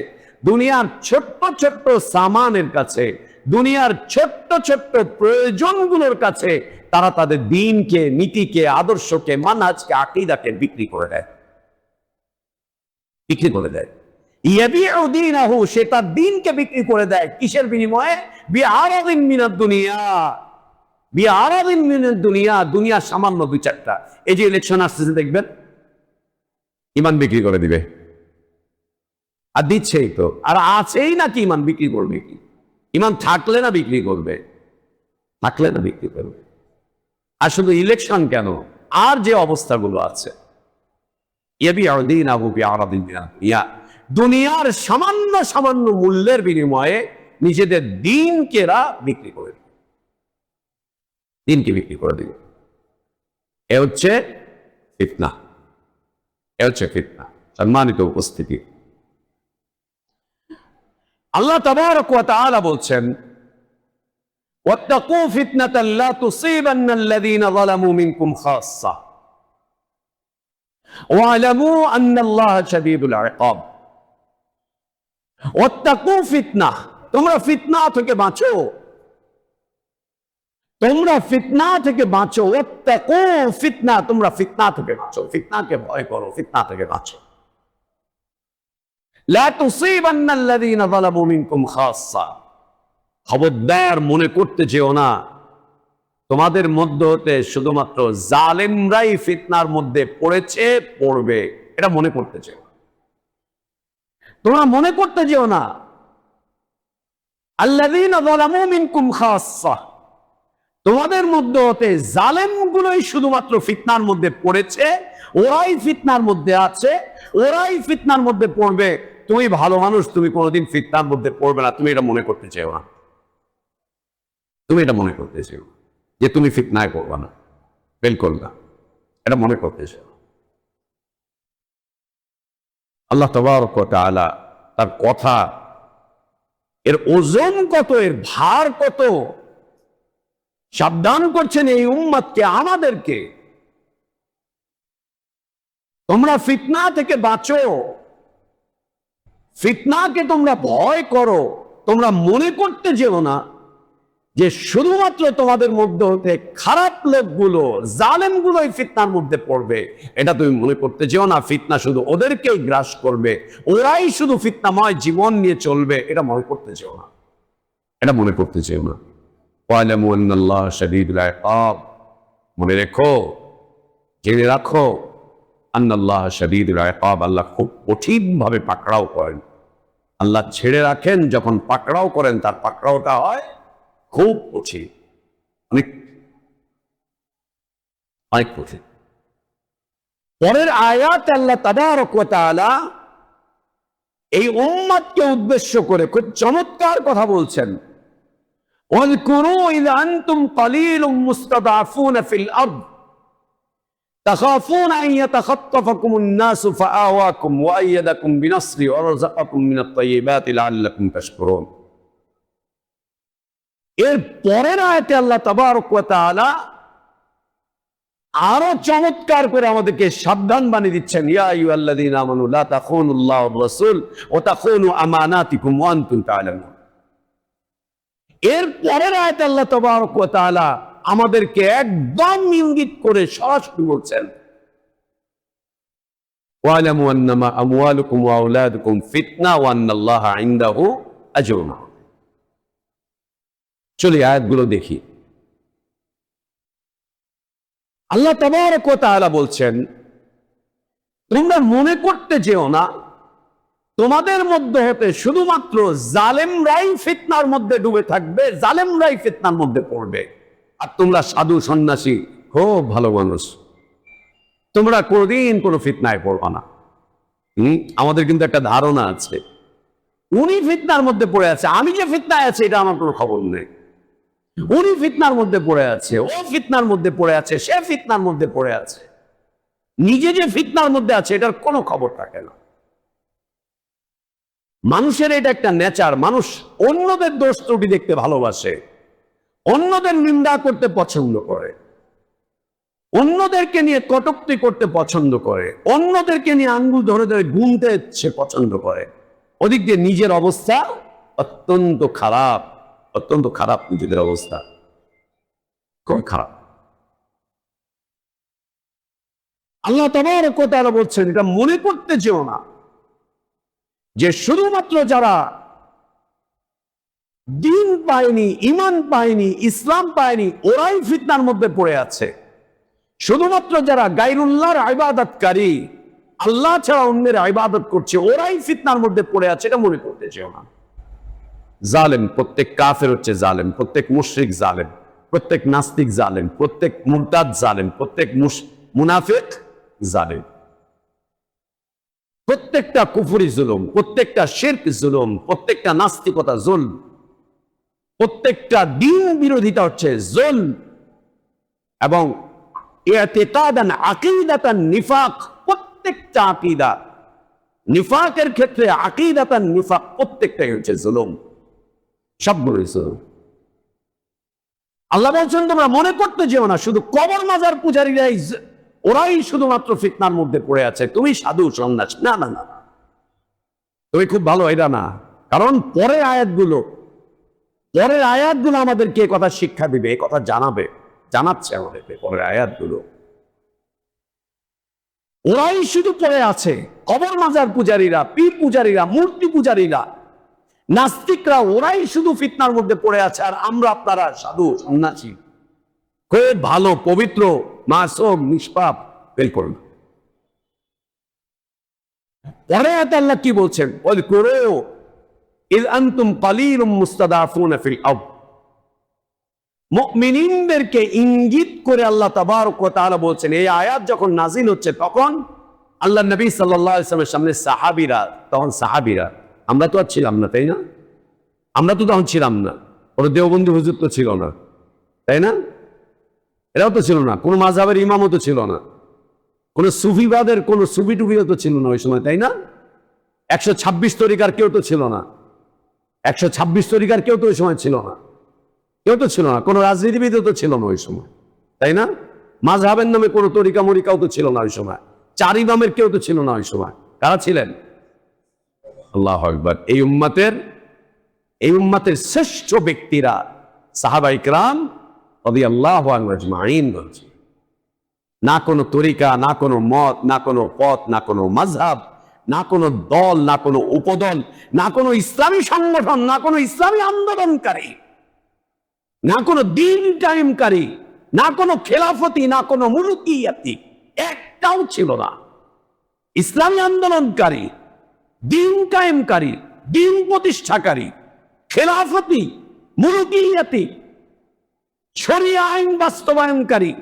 দুনিয়ার ছোট্ট ছোট্ট সামানের কাছে, দুনিয়ার ছোট্ট ছোট্ট প্রয়োজনগুলোর কাছে তারা তাদের দ্বীনকে, নীতিকে, আদর্শকে, মানহাজকে, আকীদাকে বিক্রি করে দেয়, বিক্রি করে দেয়। ইয়াবিউ দীনাহু, সে তার দ্বীনকে বিক্রি করে দেয় কিসের বিনিময়ে? বিআরাদিন মিনাদ দুনিয়া। বিআরাদিন মিনাদ দুনিয়া, দুনিয়া সামান্য 2-4টা। এই যে ইলেকশন আসতেছে দেখবেন, ঈমান বিক্রি করে দিবে, আর দিচ্ছেই তো, আর আছেই নাকি ঈমান বিক্রি করবে কি? ঈমান থাকলে না বিক্রি করবে। থাকলে না বিক্রি করবে। আর শুধু ইলেকশন কেন, আর যে অবস্থাগুলো আছে, দুনিয়ার সামান্য সামান্য মূল্যের বিনিময়ে নিজেদের দিনকে এরা বিক্রি করে দিবে, দিনকে বিক্রি করে দিবে। এ হচ্ছে ফিতনা, এ হচ্ছে ফিতনা। সম্মানিত উপস্থিতি, আল্লাহ তাবারক ওয়া তাআলা বলছেন, ওয়াত্তাকু ফিতনাতান লা তুসিবান্না আল্লাযীনা যালামু মিনকুম খাসসা ওয়া'লামু আন্নাল্লাহা শাদীদুল ইকাব। ওয়াত্তাকু ফিতনা, তোমরা ফিতনা থেকে বাঁচো, তোমরা ফিতনা থেকে বাঁচো। ওয়াত্তাকু ফিতনা, তোমরা ফিতনা থেকে বাঁচো, ফিতনাকে ভয় করো, ফিতনা থেকে বাঁচো। লা তুসিবান্না আল্লাযীনা যালামু মিনকুম খাসসা, খবরদার মনে করতে যেও না তোমাদের মধ্য হতে শুধুমাত্র জালেমরাই ফিতনার মধ্যে পড়েছে, পড়বে, এটা মনে করতে যেও না। তোমরা মনে করতে যেও না আল্লাযীনা যালামু মিনকুম খাসসা, তোমাদের মধ্য হতে জালেমগুলোই শুধুমাত্র ফিতনার মধ্যে পড়েছে, ওরাই ফিতনার মধ্যে আছে, ওরাই ফিতনার মধ্যে পড়বে। তুমি ভালো মানুষ, তুমি কোনোদিন ফিতনার মধ্যে পড়বে না, তুমি এটা মনে করতে চাও না। তুমি এটা মনে করতে চাও যে তুমি ফিতনায় পড়বে না, বিলকুল না, এটা মনে করতে চাও। আল্লাহ তাবারক ওয়া তাআলা তার কথা, এর ওজন কত, এর ভার কত, সাবধান করছেন এই উম্মতকে, আমাদেরকে। তোমরা ফিতনা থেকে বাঁচো, ফিতনাকে তোমরা ভয় করো। তোমরা মনে করতে যেও না যে শুধুমাত্র তোমাদের মধ্যে হতে খারাপ লোকগুলো, জালেমগুলোই ফিতনার মধ্যে পড়বে, এটা তুমি মনে করতে যেও না। ফিতনা শুধু ওদেরকেই গ্রাস করবে, ওরাই শুধু ফিতনাময় জীবন নিয়ে চলবে, এটা মনে করতে যেও না, এটা মনে করতে চেও না। ওয়া'লামু আন্নাল্লাহা শাদীদুল ইকাব, মনে রেখো, জেনে রাখো, আন্নাল্লাহা শাদীদুল ইকাব, আল্লাহ খুব কঠিন ভাবে পাকড়াও করেন। আল্লাহ ছেড়ে রাখেন, যখন পাকড়াও করেন তার পাকড়াওটা হয় খুব কঠিন, অনেক অনেক কঠিন। পরের আয়াত আল্লাহ তাবারক ওয়া তাআলা এই উম্মতকে উদ্দেশ্য করে খুব চমৎকার কথা বলছেন। واذكروا إذا أنتم قليل مستضعفون في الأرض تخافون أن يتخطفكم الناس فآواكم وأيدكم بنصره ورزقكم من الطيبات لعلكم تشكرون। এর পরের আয়াতে আল্লাহ তাবারক ওয়া তাআলা আরো চমৎকার করে আমাদেরকে সাবধান বানিয়ে দিচ্ছেন, ইয়া আইয়ুহাল্লাযীনা আমানু লা তাখুনুল্লাহ ওয়ার রাসূল ওয়া তাখুনু আমানাতিকুম ওয়া আনতুম তা'লামুন। এর পরের আয়াতে আল্লাহ তাবারক ওয়া তাআলা আমাদেরকে একদম ইঙ্গিত করে সরাসরি বলছেন, ওয়া'লামু আন্নামা আমওয়ালুকুম ওয়া আওলাদুকুম ফিতনা ওয়া আন্নাল্লাহা ইনদাহু আজরুন। চলি আয়াতগুলো দেখি। আল্লাহ তাবারক ওয়া তাআলা বলছেন, তোমরা মনে করতে যেও না তোমাদের মধ্যে হতে শুধুমাত্র জালেমরাই ফিতনার মধ্যে ডুবে থাকবে, জালেমরাই ফিতনার মধ্যে পড়বে, আর তোমরা সাধু সন্ন্যাসী খুব ভালো মানুষ, তোমরা কোনদিন কোনো ফিতনায় পড়বা না। আমাদের কিন্তু একটা ধারণা আছে উনি ফিতনার মধ্যে পড়ে আছে, আমি যে ফিতনায় আছে এটা আমার কোনো খবর নেই। উনি ফিতনার মধ্যে পড়ে আছে, ও ফিতনার মধ্যে পড়ে আছে, সে ফিতনার মধ্যে পড়ে আছে, নিজে যে ফিতনার মধ্যে আছে এটার কোনো খবর থাকে না। মানুষের এটা একটা নেচার, মানুষ অন্যদের দোষ ত্রুটি দেখতে ভালোবাসে, অন্যদের নিন্দা করতে পছন্দ করে, অন্যদেরকে নিয়ে কটূক্তি করতে পছন্দ করে, অন্যদেরকে নিয়ে আঙ্গুল ধরে ধরে গুনতে সে পছন্দ করে। ওদিক দিয়ে নিজের অবস্থা অত্যন্ত খারাপ, অত্যন্ত খারাপ, নিজেদের অবস্থা খুব খারাপ। আল্লাহ তাবারক ওয়া তাআলা বলছেন, এটা মনে করতে যেও না যে শুধুমাত্র যারা দ্বীন পায়নি, ঈমান পায়নি, ইসলাম পায়নি, ওরাই ফিতনার মধ্যে পড়ে আছে। শুধুমাত্র যারা গায়রুল্লাহর ইবাদতকারী, আল্লাহ ছাড়া অন্যের ইবাদত করছে, ওরাই ফিতনার মধ্যে পড়ে আছে, এটা মনে করতে চেও না। জালেম, প্রত্যেক কাফের হচ্ছে জালেম, প্রত্যেক মুশরিক জালেম, প্রত্যেক নাস্তিক জালেম, প্রত্যেক মুরতাদ জালেম, প্রত্যেক মুনাফিক জালেম, প্রত্যেকটা কুফরি জুলুম, প্রত্যেকটা শিরক জুলুম, প্রত্যেকটা নাস্তিকতা জুলম, প্রত্যেকটা দ্বীন বিরোধিতা হচ্ছে জুলম। এবং ইতিকাদান আকীদাতান নিফাক, প্রত্যেকটা আকীদা নিফাকের ক্ষেত্রে আকীদাতান নিফাক প্রত্যেকটাই হচ্ছে জুলুম, সবগুলো জুলুম। আল্লাহ বলছেন তোমরা মনে করতে যেও না শুধু কবর মাজার পূজারীরাই ওরাই শুধুমাত্র ফিতনার মধ্যে পড়ে আছে, তুমি সাধু সন্ন্যাসী, না না না, তুমি খুব ভালো এটা না। কারণ পরের আয়াতগুলো আমাদেরকে এ কথা শিক্ষা দিবে, এ কথা জানাচ্ছে আমাদেরকে পরের আয়াতগুলো। ওরাই শুধু পড়ে আছে, কবর মাজার পূজারীরা, পীর পূজারীরা, মূর্তি পূজারীরা, নাস্তিকরা, ওরাই শুধু ফিতনার মধ্যে পড়ে আছে, আর আমরা আপনারা সাধু সন্ন্যাসী খুব ভালো পবিত্র মাসুম নিষ্পাপ ফেল করুন। পরে আল্লাহ কি বলছেন, ওই করো ইয আনতুম কালীলুম মুস্তাদাফুনা ফিল আরদ, মুমিনদেরকে ইঙ্গিত করে আল্লাহ তাবারক ওয়া তাআলা বলছেন। এই আয়াত যখন নাজিল হচ্ছে তখন আল্লাহ নবী সাল্লাল্লাহু আলাইহি ওয়াসাল্লামের সামনে সাহাবীরা, আমরা তো আর ছিলাম না, তাই না? আমরা তো তখন ছিলাম না, কোনো দেওবন্দি হুজুর তো ছিল না, তাই না? এরাও তো ছিল না, কোনো মাযহাবের ইমামও তো ছিল না, কোনো সুফিবাদের কোনো সুফি টুফিও তো ছিল না ওই সময়, তাই না? 126 তরিকার কেউ তো ছিল না, 126 তরিকার কেউ তো ওই সময় ছিল না, কোনো রাজনীতিবিদও তো ছিল না ওই সময়, তাই না? মাযহাবের নামে কোনো তরিকা মরিকাও তো ছিল না ওই সময়, 4 ইমামের কেউ তো ছিল না ওই সময়। কারা ছিলেন? আল্লাহু আকবার। এই উম্মতের শ্রেষ্ঠ ব্যক্তিরা সাহাবায়ে কেরাম রাদিয়াল্লাহু আনহুম আজমাইন বলছে। না কোনো তরিকা, না কোনো মত, না কোনো পথ, না কোনো মাযহাব, না কোনো দল, না কোনো উপদল, না কোনো ইসলামী সংগঠন, না কোনো ইসলামী আন্দোলনকারী, না কোনো দ্বীন কায়েমকারী, না কোনো খেলাফতি, না কোনো মুলুকিয়াতি, একটাও ছিল না। ইসলামী আন্দোলনকারী, দ্বীন কায়েমকারী, দ্বীন প্রতিষ্ঠাকারী, খেলাফতি, মুলুকিয়াতি, শরিয়া আইন বাস্তবায়নকারী,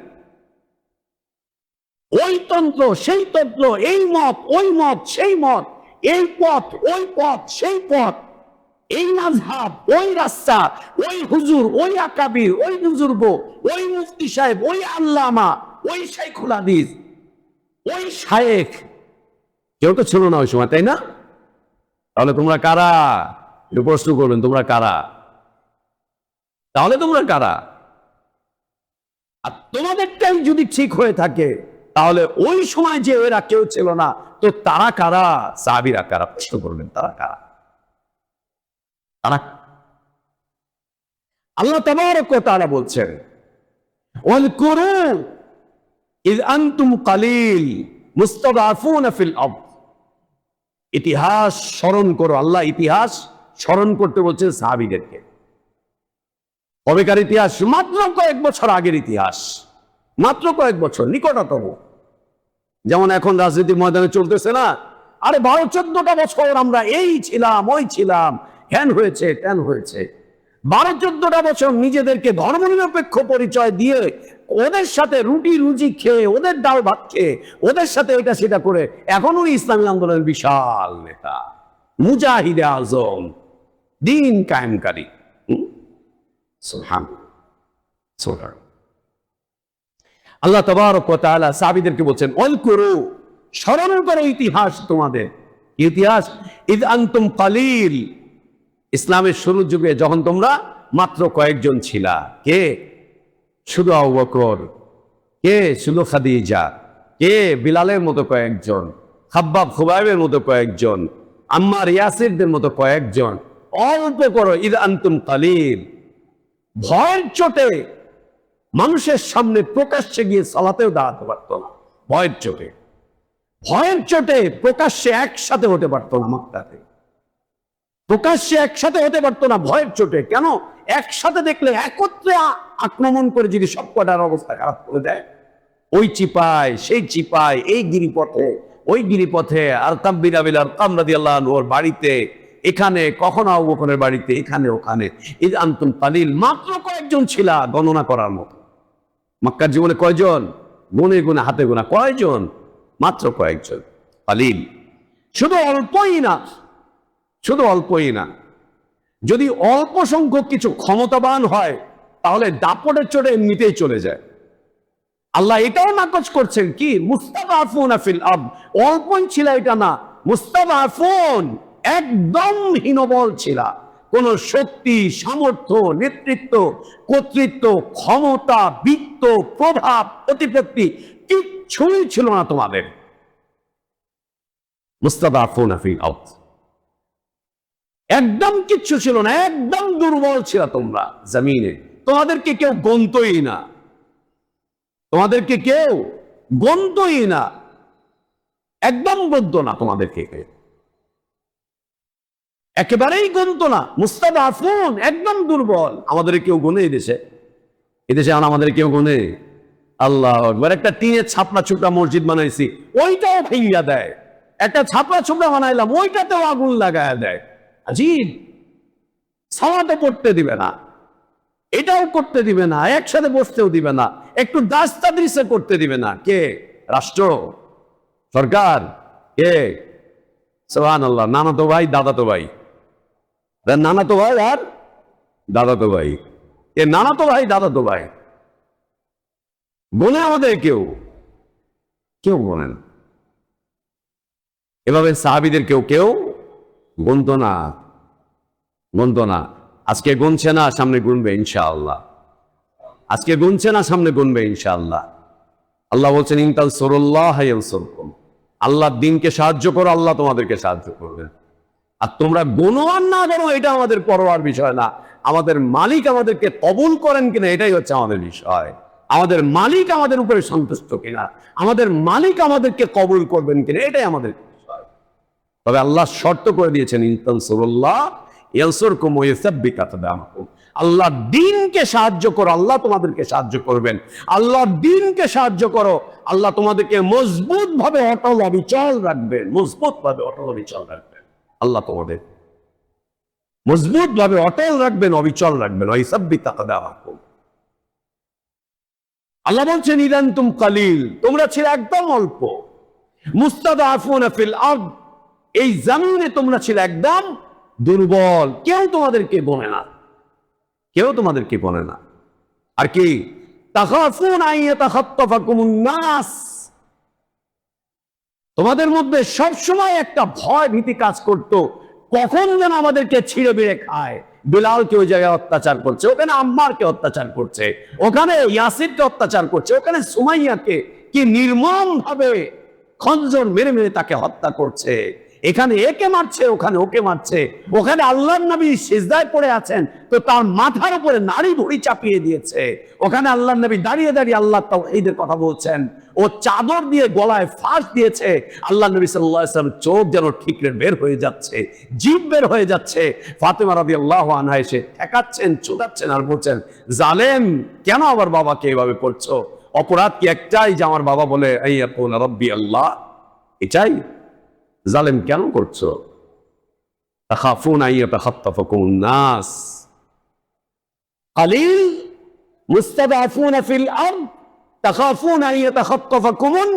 ওই তন্ত্র সেই তন্ত্র, এই মত ওই মত সেই মত, এই পথ ওই পথ সেই পথ, এই মাযহাব ওই রাস্তা, ওই হুজুর ওই আকাবির, ওই বুজুর্গ, ওই মুফতি সাহেব, ওই আল্লামা, ওই শাইখুল হাদিস, ওই শায়েখ, কেউ তো ছিল না ওই সময়, তাই না? তাহলে তোমরা কারা? একটু প্রশ্ন করবেন, তোমরা কারা? তাহলে তোমরা কারা? আর তোমাদেরটাই যদি ঠিক হয়ে থাকে তাহলে ওই সময় যে ওরা কেউ ছিল না, তো তারা কারা? সাহাবীরা কারা? প্রশ্ন করবেন, তারা কারা? তারা আল্লাহ তাবারক ওয়া তাআলা বলছেন, ওয়াজকুরু ইয আনতুম কালীল মুস্তাদআফুনা ফিল আরদ। ইতিহাস স্মরণ করো। আল্লাহ ইতিহাস স্মরণ করতে বলছেন সাহাবীদেরকে। কবেকার ইতিহাস? মাত্র কয়েক বছর আগের ইতিহাস, মাত্র কয়েক বছর, নিকটতম। যেমন এখন রাজনীতির ময়দানে চলতেছে না, আরে 12-14টা বছর আমরা এই ছিলাম ওই ছিলাম, হ্যান হয়েছে ত্যান হয়েছে। 12-14টা বছর নিজেদেরকে ধর্মনিরপেক্ষ পরিচয় দিয়ে ওদের সাথে রুটি রুজি খেয়ে, ওদের ডাল ভাত খেয়ে, ওদের সাথে এটা সেটা করে এখন উনি ইসলামী আন্দোলনের বিশাল নেতা, মুজাহিদে আজম, দ্বীন কায়েমকারী। সুবহানাল্লাহ। আল্লাহ তাবারক ওয়া তাআলা সাহাবীদেরকে বলছেন, ওয়াজকুরু, স্মরণ করো ইতিহাস তোমাদের। ইতিহাস ইয আনতুম কালীল, ইসলামের শুরুর যুগে যখন তোমরা মাত্র কয়েকজন ছিলা। কে? শুধু আবু বকর, কে? শুধু খাদিজা, কে? বিলালের মতো কয়েকজন, খাব্বাব খুবাইবের মতো কয়েকজন, আম্মার ইয়াসিরদের মতো কয়েকজন। অল্প করো, ইয আনতুম কালীল। ভয়ের চোটে মানুষের সামনে প্রকাশ্যে গিয়ে সালাতেও দাঁড়াতে পারতো না, ভয়ের চোটে প্রকাশ্যে একসাথে হতে পারতো না, মক্কাতে প্রকাশ্যে একসাথে হতে পারতো না ভয়ের চোটে। কেন? একসাথে দেখলে একত্রে আক্রমণ করে যদি সবকটার অবস্থা খারাপ করে দেয়, ওই চিপায় সেই চিপায়, এই গিরিপথে ওই গিরিপথে, আরকাম বিন আবিল আরকাম রাদিয়াল্লাহু আনহু ওর বাড়িতে, এখানে, কখনো আবু বকরের বাড়িতে, এখানে ওখানে। এই যে আনতুম কালিল, মাত্র কয়েকজন ছিলা গণনা করার মতো। মক্কার জীবনে কয়জন? গুনে গুনে হাতে গোনা কয়জন? মাত্র কয়েকজন। কালিল, শুধু অল্পই না, শুধু অল্পই না। যদি অল্প সংখ্যক কিছু ক্ষমতাবান হয় তাহলে দাপটে চড়ে এমনিতেই চলে যায়। আল্লাহ এটাও নাকচ করছেন কি, মুস্তাদআফুনা ফিল আরদ, অল্পই ছিল এটা না, মুস্তাদআফুন, একদম হীনবল ছিল। কোন শক্তি, সামর্থ্য, নেতৃত্ব, কর্তৃত্ব, ক্ষমতা, বিত্ত, প্রভাব, প্রতিপত্তি কিচ্ছুই ছিল না তোমাদের। মুস্তাদআফুনা ফিল আরদ, একদম কিচ্ছু ছিল না, একদম দুর্বল ছিল তোমরা জমিনে। তোমাদেরকে কেউ গণতই না, তোমাদেরকে কেউ গণতই না, একদম গণত না তোমাদেরকে, একেবারেই গণত না। মুস্তাদআফুন, একদম দুর্বল। আমাদের কেউ গনে এদেশে? এদেশে আমাদের কেউ গনে? আল্লাহু আকবার। একটা টিনের ছাপড়া ছুপড়া মসজিদ বানাইছি, ওইটাও ভেঙ্গা দেয়। একটা ছাপড়া ছুপড়া বানাইলাম, ওইটাতেও আগুন লাগায় দেয়। আজীব। সালাতে পড়তে দিবে না, এটাও করতে দিবে না, একসাথে বসতেও দিবে না, একটু দাস্তাদৃশে করতে দিবে না। কে? রাষ্ট্র, সরকার। কে? সুবহানাল্লাহ। নানা তো ভাই, দাদা তো ভাই, নানা তো ভাই আর দাদা তো ভাই। এ নানা তো ভাই, দাদা তো ভাই। গোনে আমাদের কেউ? কেউ গোনেন। এভাবে সাহাবীদের কেউ কেউ গুনতো না, গুনতো না। আজকে গুনছে না, সামনে গুনবে ইনশাআল্লাহ। আজকে গুনছে না, সামনে গুনবে ইনশাআল্লাহ। আল্লাহ বলছেন ইন তানসুরুল্লাহ ইয়ানসুরকুম, আল্লাহর দ্বীনকে সাহায্য করো, আল্লাহ তোমাদেরকে সাহায্য করবেন। আর তোমরা গুনো আর না করো, এটা আমাদের পরোয়ার বিষয় না। আমাদের মালিক আমাদেরকে কবুল করেন কিনা, এটাই হচ্ছে আমাদের বিষয়। আমাদের মালিক আমাদের উপরে সন্তুষ্ট কিনা, আমাদের মালিক আমাদেরকে কবুল করবেন কিনা, এটাই আমাদের বিষয়। তবে আল্লাহ শর্ত করে দিয়েছেন ইন তানসুরুল্লাহ ইয়ানসুরকুম ওয়া ইউসাব্বিত আকদামাকুম, আল্লাহর দ্বীনকে সাহায্য করো, আল্লাহ তোমাদেরকে সাহায্য করবেন। আল্লাহর দ্বীনকে সাহায্য করো, আল্লাহ তোমাদেরকে মজবুত ভাবে অটল অবিচল রাখবেন, মজবুত ভাবে অটল অবিচল রাখবেন। আল্লাহ তোমাদের মজবুত ভাবে অটল রাখবেন, অবিচল রাখবেন। ওয়াইসাব্বিত আকদামাকুম। আল্লাহ বলছেন ইদা আনতুম কালিল, তোমরা ছিলে একদম অল্প। মুস্তাদআফুনা ফিল আরদ, এই জমিনে তোমরা ছিলে একদম দুর্বল, কেউ তোমাদেরকে বনে না, কেউ তোমাদেরকে বলে না। আর কি? তাখাফুন আন ইয়াতাখাত্তাফাকুমুন নাস, তোমাদের মধ্যে সবসময় একটা ভয় ভীতি কাজ করত, কখন যেন আমাদেরকে ছিঁড়ে বেড়ে খায়। বিলালকে ওই জায়গায় অত্যাচার করছে, ওখানে আম্মারকে অত্যাচার করছে, ওখানে ইয়াসিরকে অত্যাচার করছে, ওখানে সুমাইয়াকে কি নির্মম ভাবে খঞ্জর মেরে মেরে তাকে হত্যা করছে। এখানে একে মারছে, ওখানে ওকে মারছে। ওখানে আল্লাহর নবী সিজদায় পড়ে আছেন, তো তার মাথার উপরে নারী ভুঁড়ি চাপিয়ে দিয়েছে। ওখানে আল্লাহর নবী দাঁড়িয়ে দাঁড়িয়ে আল্লাহ তাওহীদের কথা বলছেন। ও চাদর দিয়ে গলায় ফাঁস দিয়েছে। আল্লাহ নবী সাল্লাল্লাহু আলাইহি ওয়াসাল্লাম চোখ যেন ঠিকরে বের হয়ে যাচ্ছে, জিভ বের হয়ে যাচ্ছে। ফাতেমা রাদিয়াল্লাহু আনহা এসে ঠেকাচ্ছেন, চুদাচ্ছেন আর বলছেন, জালেম, কেন আমার বাবাকে এভাবে করছো? অপরাধ কি একটাই যে আমার বাবা বলে আইয়াকুনা রাব্বি আল্লাহ? এটাই? জালেম কেন করছো? তাখাফুনা আন ইয়াতাখাত্তাফাকুমুন নাস, কালিল মুস্তাদআফুনা ফিল আরদ তাখাফুনা আন ইয়াতাখাত্তাফাকুমুন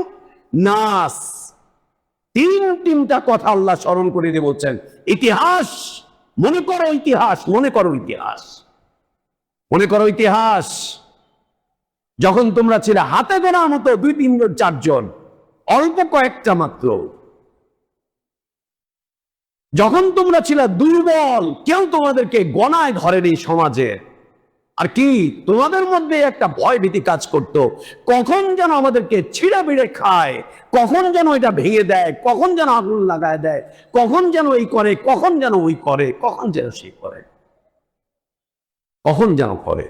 নাস। তিনটা কথা আল্লাহ স্মরণ করে দিয়ে বলছেন, ইতিহাস মনে করো, ইতিহাস মনে করো, ইতিহাস মনে করো, ইতিহাস। যখন তোমরা ছিলে হাতে গোনার মতো 2, 3 জন, 4 জন, অল্প কয়েকটা মাত্র, যখন তোমরা ছিলে দুর্বল, কেউ তোমাদেরকে গণায় ধরেনি সমাজে। আর কি? তোমাদের মধ্যে একটা ভয় ভীতি কাজ করত, কখন যেন আমাদেরকে ছিঁড়ে বিড়ে খায়, কখন যেন এটা ভেঙে দেয়, কখন যেন আগুন লাগায় দেয়, কখন যেন এই করে, কখন যেন ওই করে, কখন যেন সে করে, কখন যেন করে।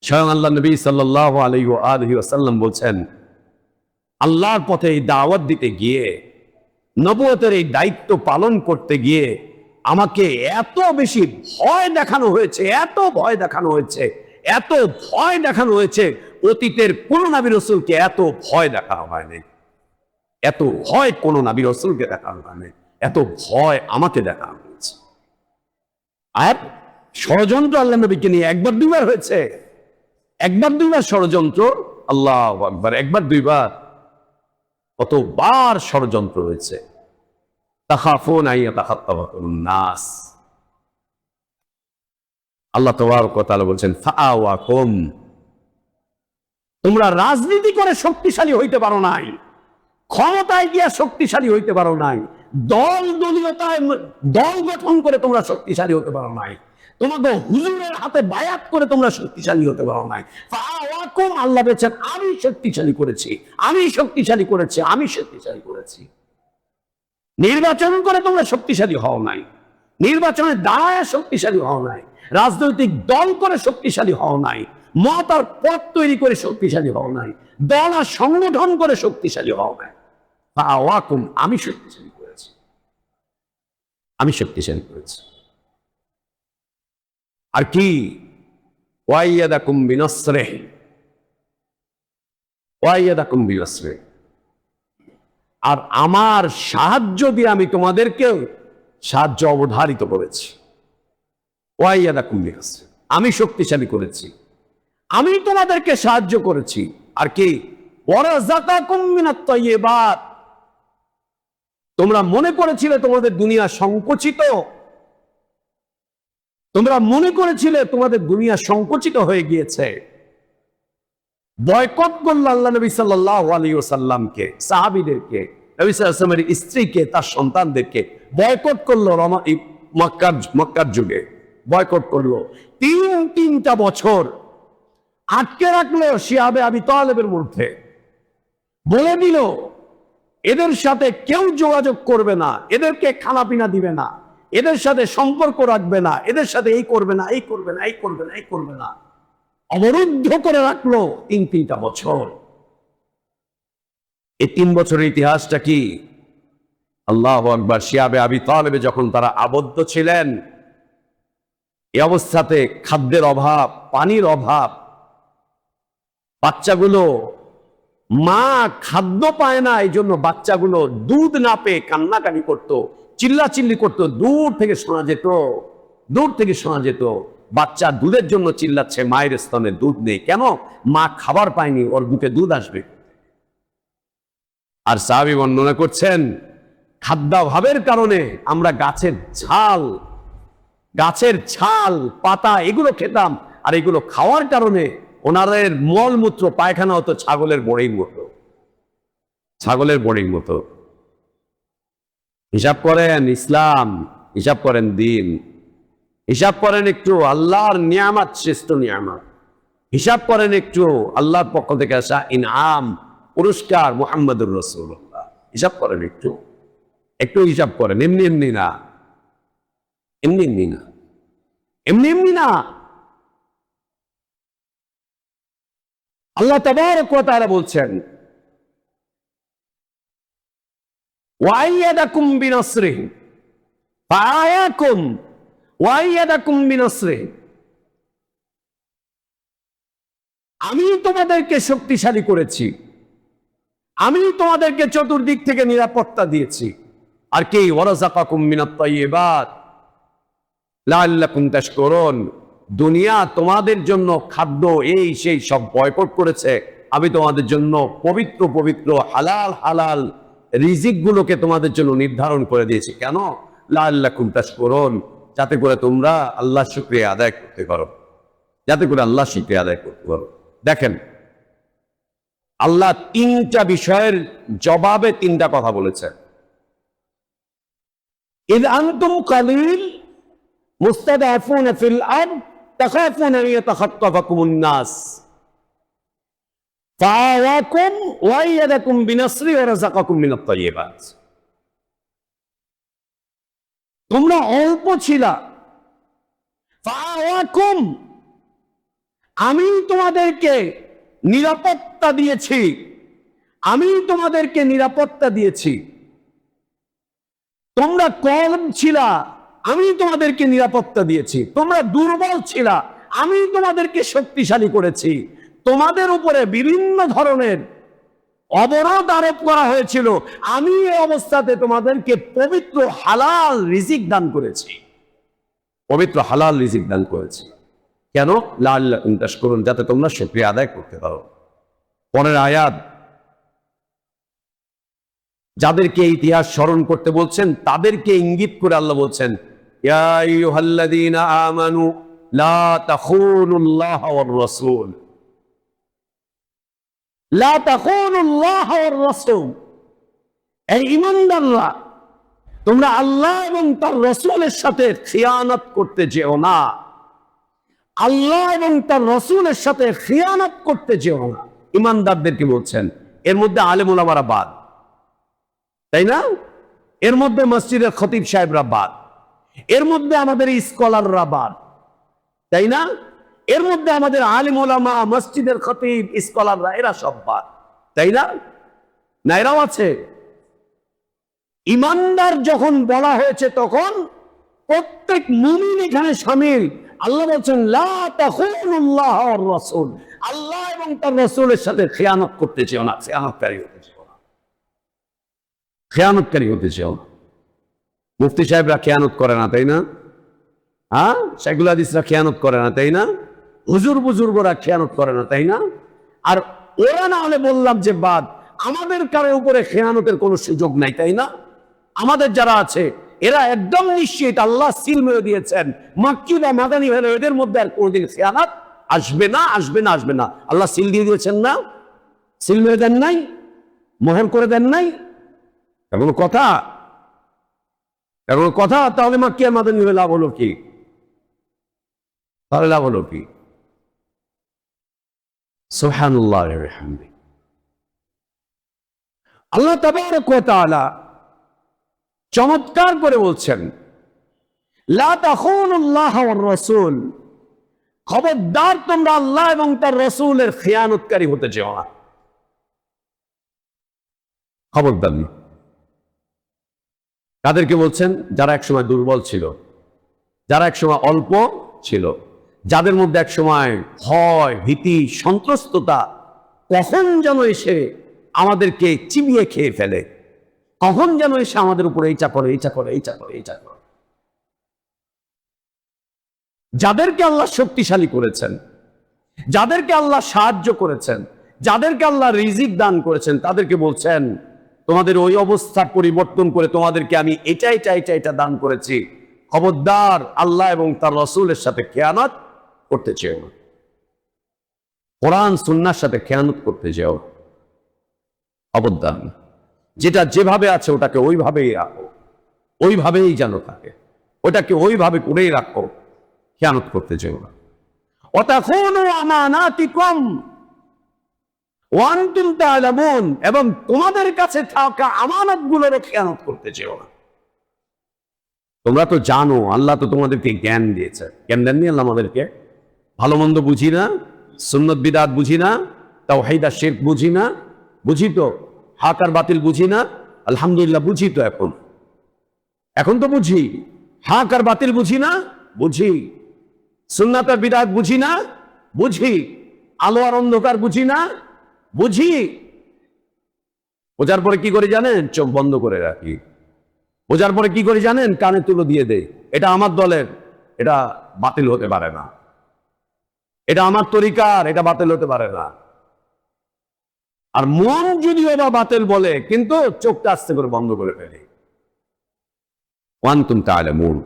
স্বয়ং আল্লাহ নবী সাল্লাল্লাহু আলাইহি ওয়া আলিহি ওয়াসাল্লাম বলছেন, আল্লাহর পথে এই দাওয়াত দিতে গিয়ে, নবুয়তের এই দায়িত্ব পালন করতে গিয়ে আমাকে এত বেশি ভয় দেখানো হয়েছে, এত ভয় দেখানো হয়েছে, এত ভয় দেখানো হয়েছে, অতীতের কোন নবী রাসূলকে এত ভয় দেখানো হয়নি, এত ভয় কোন নবী রাসূলকে দেখানো হয়নি। এত ভয় আমাকে দেখানো হয়েছে। আর ষড়যন্ত্র আল্লাহ নবীকে নিয়ে একবার দুইবার হয়েছে, একবার দুইবার ষড়যন্ত্র, আল্লাহু আকবার, একবার দুইবার, কতবার ষড়যন্ত্র হয়েছে। তাখাফুনা ইয়াতাখাত্তাবাকুন নাস, আল্লাহ তাবারক ওয়া তাআলা বলছেন ফাআওয়াকুম, তোমরা রাজনীতি করে শক্তিশালী হইতে পারো নাই, ক্ষমতায় গিয়া শক্তিশালী হইতে পারো নাই, দলীয়তায় দল গঠন করে তোমরা শক্তিশালী হতে পারো নাই, তোমাদের হুজুরের হাতে বায়াত করে তোমরা শক্তিশালী হতে পারো নাই। ফাআওয়াকুম, আল্লাহ বলেছেন আমি শক্তিশালী করেছি, আমি শক্তিশালী করেছি, আমি শক্তিশালী করেছি। নির্বাচন করে তোমরা শক্তিশালী হও নাই, নির্বাচনে দাঁড়ায় শক্তিশালী হও নাই, রাজনৈতিক দল করে শক্তিশালী হও নাই, মত আর পথ তৈরি করে শক্তিশালী হও নাই, দল আর সংগঠন করে শক্তিশালী হও নাই। ফাআওয়াকুম, আমি শক্তিশালী করেছি, আমি শক্তিশালী করেছি। আর কি ওয়াইয়াদাকুম বিনাসরিহি, ওয়াইয়াদাকুম বিনাসরিহি, আর আমার সাহায্য দিয়ে আমি তোমাদেরকেও সাহায্য অবধারিত করেছি। ওয়াইয়াদাকুম বিনাসরিহি, আমি শক্তিশালী করেছি, আমি তোমাদেরকে সাহায্য করেছি। আর কি ওয়ারাযাকাকুম মিনাত তাইয়্যিবাত, তোমরা মনে করেছিলে তোমাদের দুনিয়া সংকুচিত, তোমরা মনে করেছিলে তোমাদের দুনিয়া সংকুচিত হয়ে গিয়েছে, বয়কট করলো আল্লাহ নবী সাল্লাল্লাহু আলাইহি ওয়াসাল্লামকে, সাহাবীদেরকে, নবী সাল্লাল্লাহু আলাইহি ওয়াসাল্লামের স্ত্রীকে, তার সন্তানদেরকে বয়কট করলো। মক্কার যুগে বয়কট করলো, তিনটা বছর আটকে রাখলো শিহাবে আবি তালেবের মধ্যে, বলে দিল এদের সাথে কেউ যোগাযোগ করবে না, এদেরকে খানা পিনা দিবে না, এদের সাথে সম্পর্ক রাখবে না, এদের সাথে এই করবে না, এই করবে না, এই করবে না, এই করবে না, অবরুদ্ধ করে রাখলো তিনটা বছর। এই 3 বছরের ইতিহাসটা কি? আল্লাহু আকবার। শিহাবে আবি তালেবে যখন তারা আবদ্ধ ছিলেন, এই অবস্থাতে খাদ্যের অভাব, পানির অভাব, বাচ্চাগুলো, মা খাদ্য পায় না, এই জন্য বাচ্চাগুলো দুধ না পেয়ে কান্নাকানি করত, চিল্লাচিল্লি করত, দূর থেকে শোনা যেত, দূর থেকে শোনা যেত বাচ্চা দুধের জন্য চিল্লাচ্ছে, মায়ের স্তনে দুধ নেই। কেন? মা খাবার পায়নি, ওর বুকে দুধ আসবে। আর সাহাবী বর্ণনা করছেন খাদ্যাভাবের কারণে আমরা গাছের ছাল, পাতা এগুলো খেতাম, আর এগুলো খাওয়ার কারণে ওনাদের মলমূত্র পায়খানা হতো ছাগলের বড়ির মতো, ছাগলের বড়ির মতো। হিসাব করেন ইসলাম, হিসাব করেন দিন, হিসাব করেন একটু আল্লাহর নিয়ামত, শ্রেষ্ঠ নিয়ামত, হিসাব করেন একটু আল্লাহর পক্ষ থেকে আসা ইনআম, পুরস্কার মুহাম্মদুর রাসূলুল্লাহ। হিসাব করেন একটু, একটু হিসাব করেন। এমনি এমনি না, এমনি এমনি না, এমনি এমনি না। আল্লাহ তাবারক ওয়া তাআলা বলছেন ওয়াইয়াদাকুম বিনাসরিহি ফাআয়াকুম ওয়াইয়াদাকুম বিনাসরিহি, আমি তোমাদেরকে শক্তিশালী করেছি, আমি তোমাদেরকে চতুর্দিক থেকে নিরাপত্তা দিয়েছি। আর কি ওয়ারাযাকাকুম মিনাত তাইয়্যিবাত লাআল্লাকুম তাশকুরুন, দুনিয়া তোমাদের জন্য খাদ্য এই সেই সব বয়কট করেছে, আমি তোমাদের জন্য পবিত্র পবিত্র হালাল হালাল রিজিক গুলোকে তোমাদের জন্য নির্ধারণ করে দিয়েছি। কেন? লাআল্লাকুম তাশকুরুন, যাতে করে তোমরা আল্লাহ শুকরিয়া আদায় করতে পারো, যাতে করে আল্লাহ শুকরিয়া আদায় করতে পারো। দেখেন আল্লাহ 3টা বিষয়ের জবাবে 3টা কথা বলেছেন। ইয আনতুম কালিল মুস্তাদআফুনা ফিল আরদ তাখাফুনা আন ইয়াতাখাত্তাফাকুমুন নাস ফাআওয়াকুম ওয়াইয়াদাকুম বিনাসরিহি ওয়া রাযাকাকুম মিনাত তাইয়্যিবাত। তোমরা অল্প ছিলা, ফাআওয়াকুম, আমি তোমাদেরকে নিরাপত্তা দিয়েছি, আমি তোমাদেরকে নিরাপত্তা দিয়েছি। তোমরা কম ছিলা, আমি তোমাদেরকে নিরাপত্তা দিয়েছি। তোমরা দুর্বল ছিলা, আমি তোমাদেরকে শক্তিশালী করেছি। তোমাদের উপরে বিভিন্ন ধরনের অবরোধ আরোপ করা হয়েছিল। আমি এই অবস্থাতে তোমাদেরকে পবিত্র হালাল রিজিক দান করেছি, পবিত্র হালাল রিজিক দান করেছি। কেন? লাআল্লাকুম তাশকুরুন, যাতে তোমরা শুকরিয়া আদায় করতে পারো। পরের আয়াত, যাদেরকে ইতিহাস স্মরণ করতে বলছেন তাদেরকে ইঙ্গিত করে আল্লাহ বলছেন, ইয়া আইয়ুহাল্লাযীনা আমানু লা তাখুনুল্লাহ ওয়ার রাসূল, লা তাখুনুল্লাহ ওয়ার রাসূল। এই ঈমানদাররা, তোমরা আল্লাহ এবং তার রাসূলের সাথে খিয়ানত করতে যেও না। আল্লাহ এবং তার রাসূলের সাথে খিয়ানত করতে যেও না। ঈমানদারদেরকে বলছেন। এর মধ্যে আলেম ওলামারা বাদ, তাই না? এর মধ্যে মসজিদের খতিব সাহেবরা বাদ, এর মধ্যে আমাদের স্কলাররা বাদ, তাই না? এর মধ্যে আমাদের আলেম ওলামা, মসজিদের খতিব, স্কলাররা, এরা সব বাদ, তাই না? না, এরাও আছে। ইমানদার যখন বলা হয়েছে তখন প্রত্যেক মুমিন এখানে শামিল। আল্লাহ বলছেন লা তাখুনুল্লাহ ওয়ার রাসূল, আল্লাহ এবং তার রাসূলের সাথে খেয়ানত করতে চেও না, খেয়ানতকারী হতে চেও না, খেয়ানতকারী হতে চেও না। মুফতি সাহেবরা খেয়ানত করে না, তাই না? হ্যাঁ, শাইখুল হাদিসরা খেয়ানত করে না, তাই না? হুজুর বুজুর্গরা খেয়ানত করে না, তাই না? আর ওরা না হলে বললাম যে বাদ, আমাদের কারো উপরে খেয়ানতের কোনো সুযোগ নাই, তাই না? আমাদের যারা আছে এরা একদম নিশ্চিত, আল্লাহ সিল মেরে দিয়েছেন, মাক্কি বা মাদানী হলে এদের মধ্যে আর কোনোদিন খেয়ানত আসবে না, আসবে না, আসবে না। আল্লাহ সিল দিয়ে দিয়েছেন না? সিল মেরে দেন নাই? মোহর করে দেন নাই? এমন কথা, এমন কথা। তাহলে মাক্কি আর মাদানী হলে লাভ হলো কি? তাহলে লাভ হলো কি? সুবহানাল্লাহ ওয়া বিহামদিহি। আল্লাহ তাবারক ওয়া তাআলা চমৎকার করে বলছেন লা তাখুনুল্লাহ ওয়ার রাসূল, খবরদার তোমরা আল্লাহ এবং তার রাসূলের খেয়ানতকারী হতে যেও না, খবরদার না। তাদেরকে বলছেন যারা একসময় দুর্বল ছিল, যারা একসময় অল্প ছিল, যাদের মধ্যে একসময় ভয়, ভীতি, সন্ত্রস্ততা কখন যেন এসে আমাদেরকে চিবিয়ে খেয়ে ফেলে, কখন যেন এসে আমাদের উপরে এইটা করে, এইটা করে, এইটা করে, এইটা করে। যাদেরকে আল্লাহ শক্তিশালী করেছেন, যাদেরকে আল্লাহ সাহায্য করেছেন, যাদেরকে আল্লাহ রিজিক দান করেছেন, তাদেরকে বলছেন তোমাদের ওই অবস্থা পরিবর্তন করে তোমাদেরকে আমি এটা এটা এটা এটা দান করেছি, খবরদার আল্লাহ এবং তার রাসূলের সাথে খেয়ানত করতে চেও না, কোরআন সুন্নাহর সাথে খেয়ানত করতে চেও, খবরদার। যেটা যেভাবে আছে ওটাকে ওইভাবেই রাখো, ওইভাবেই যেন থাকে, ওটাকে ওইভাবে করেই রাখো, খেয়ানত করতে চেও না। ওয়াতাখুনু আমানাতিকুম ওয়া আনতুম তা'লামুন, এবং তোমাদের কাছে থাকা আমানতগুলোর খেয়ানত করতে চেও না। তোমরা তো জানো আল্লাহ তো তোমাদেরকে জ্ঞান দিয়েছে, জ্ঞান দেননি আল্লাহ আমাদেরকে? ভালো মন্দ বুঝি না, সুন্নত বিদআত বুঝি না, তাওহীদ আর শিরক বুঝি না, বুঝি তো, হক আর বাতিল বুঝি না, আলহামদুলিল্লাহ বুঝি তো, এখন তো বুঝি। হক আর বাতিল বুঝি না, বুঝি। সুন্নাত আর বিদআত বুঝি না, বুঝি। আলো আর অন্ধকার বুঝি না, বুঝি। বোঝার পরে কি করে জানেন? চোখ বন্ধ করে রাখি। বোঝার পরে কি করে জানেন? কানে তুলো দিয়ে দেয়, এটা আমার দলের, এটা বাতিল হতে পারে না, এটা আমার তরিকার, এটা বাতিল হতে পারে না। আর মন যদিও বা বাতিল বলে, কিন্তু চোখটা আস্তে করে বন্ধ করে ফেলে। ওয়া আনতুম তা'লামুন।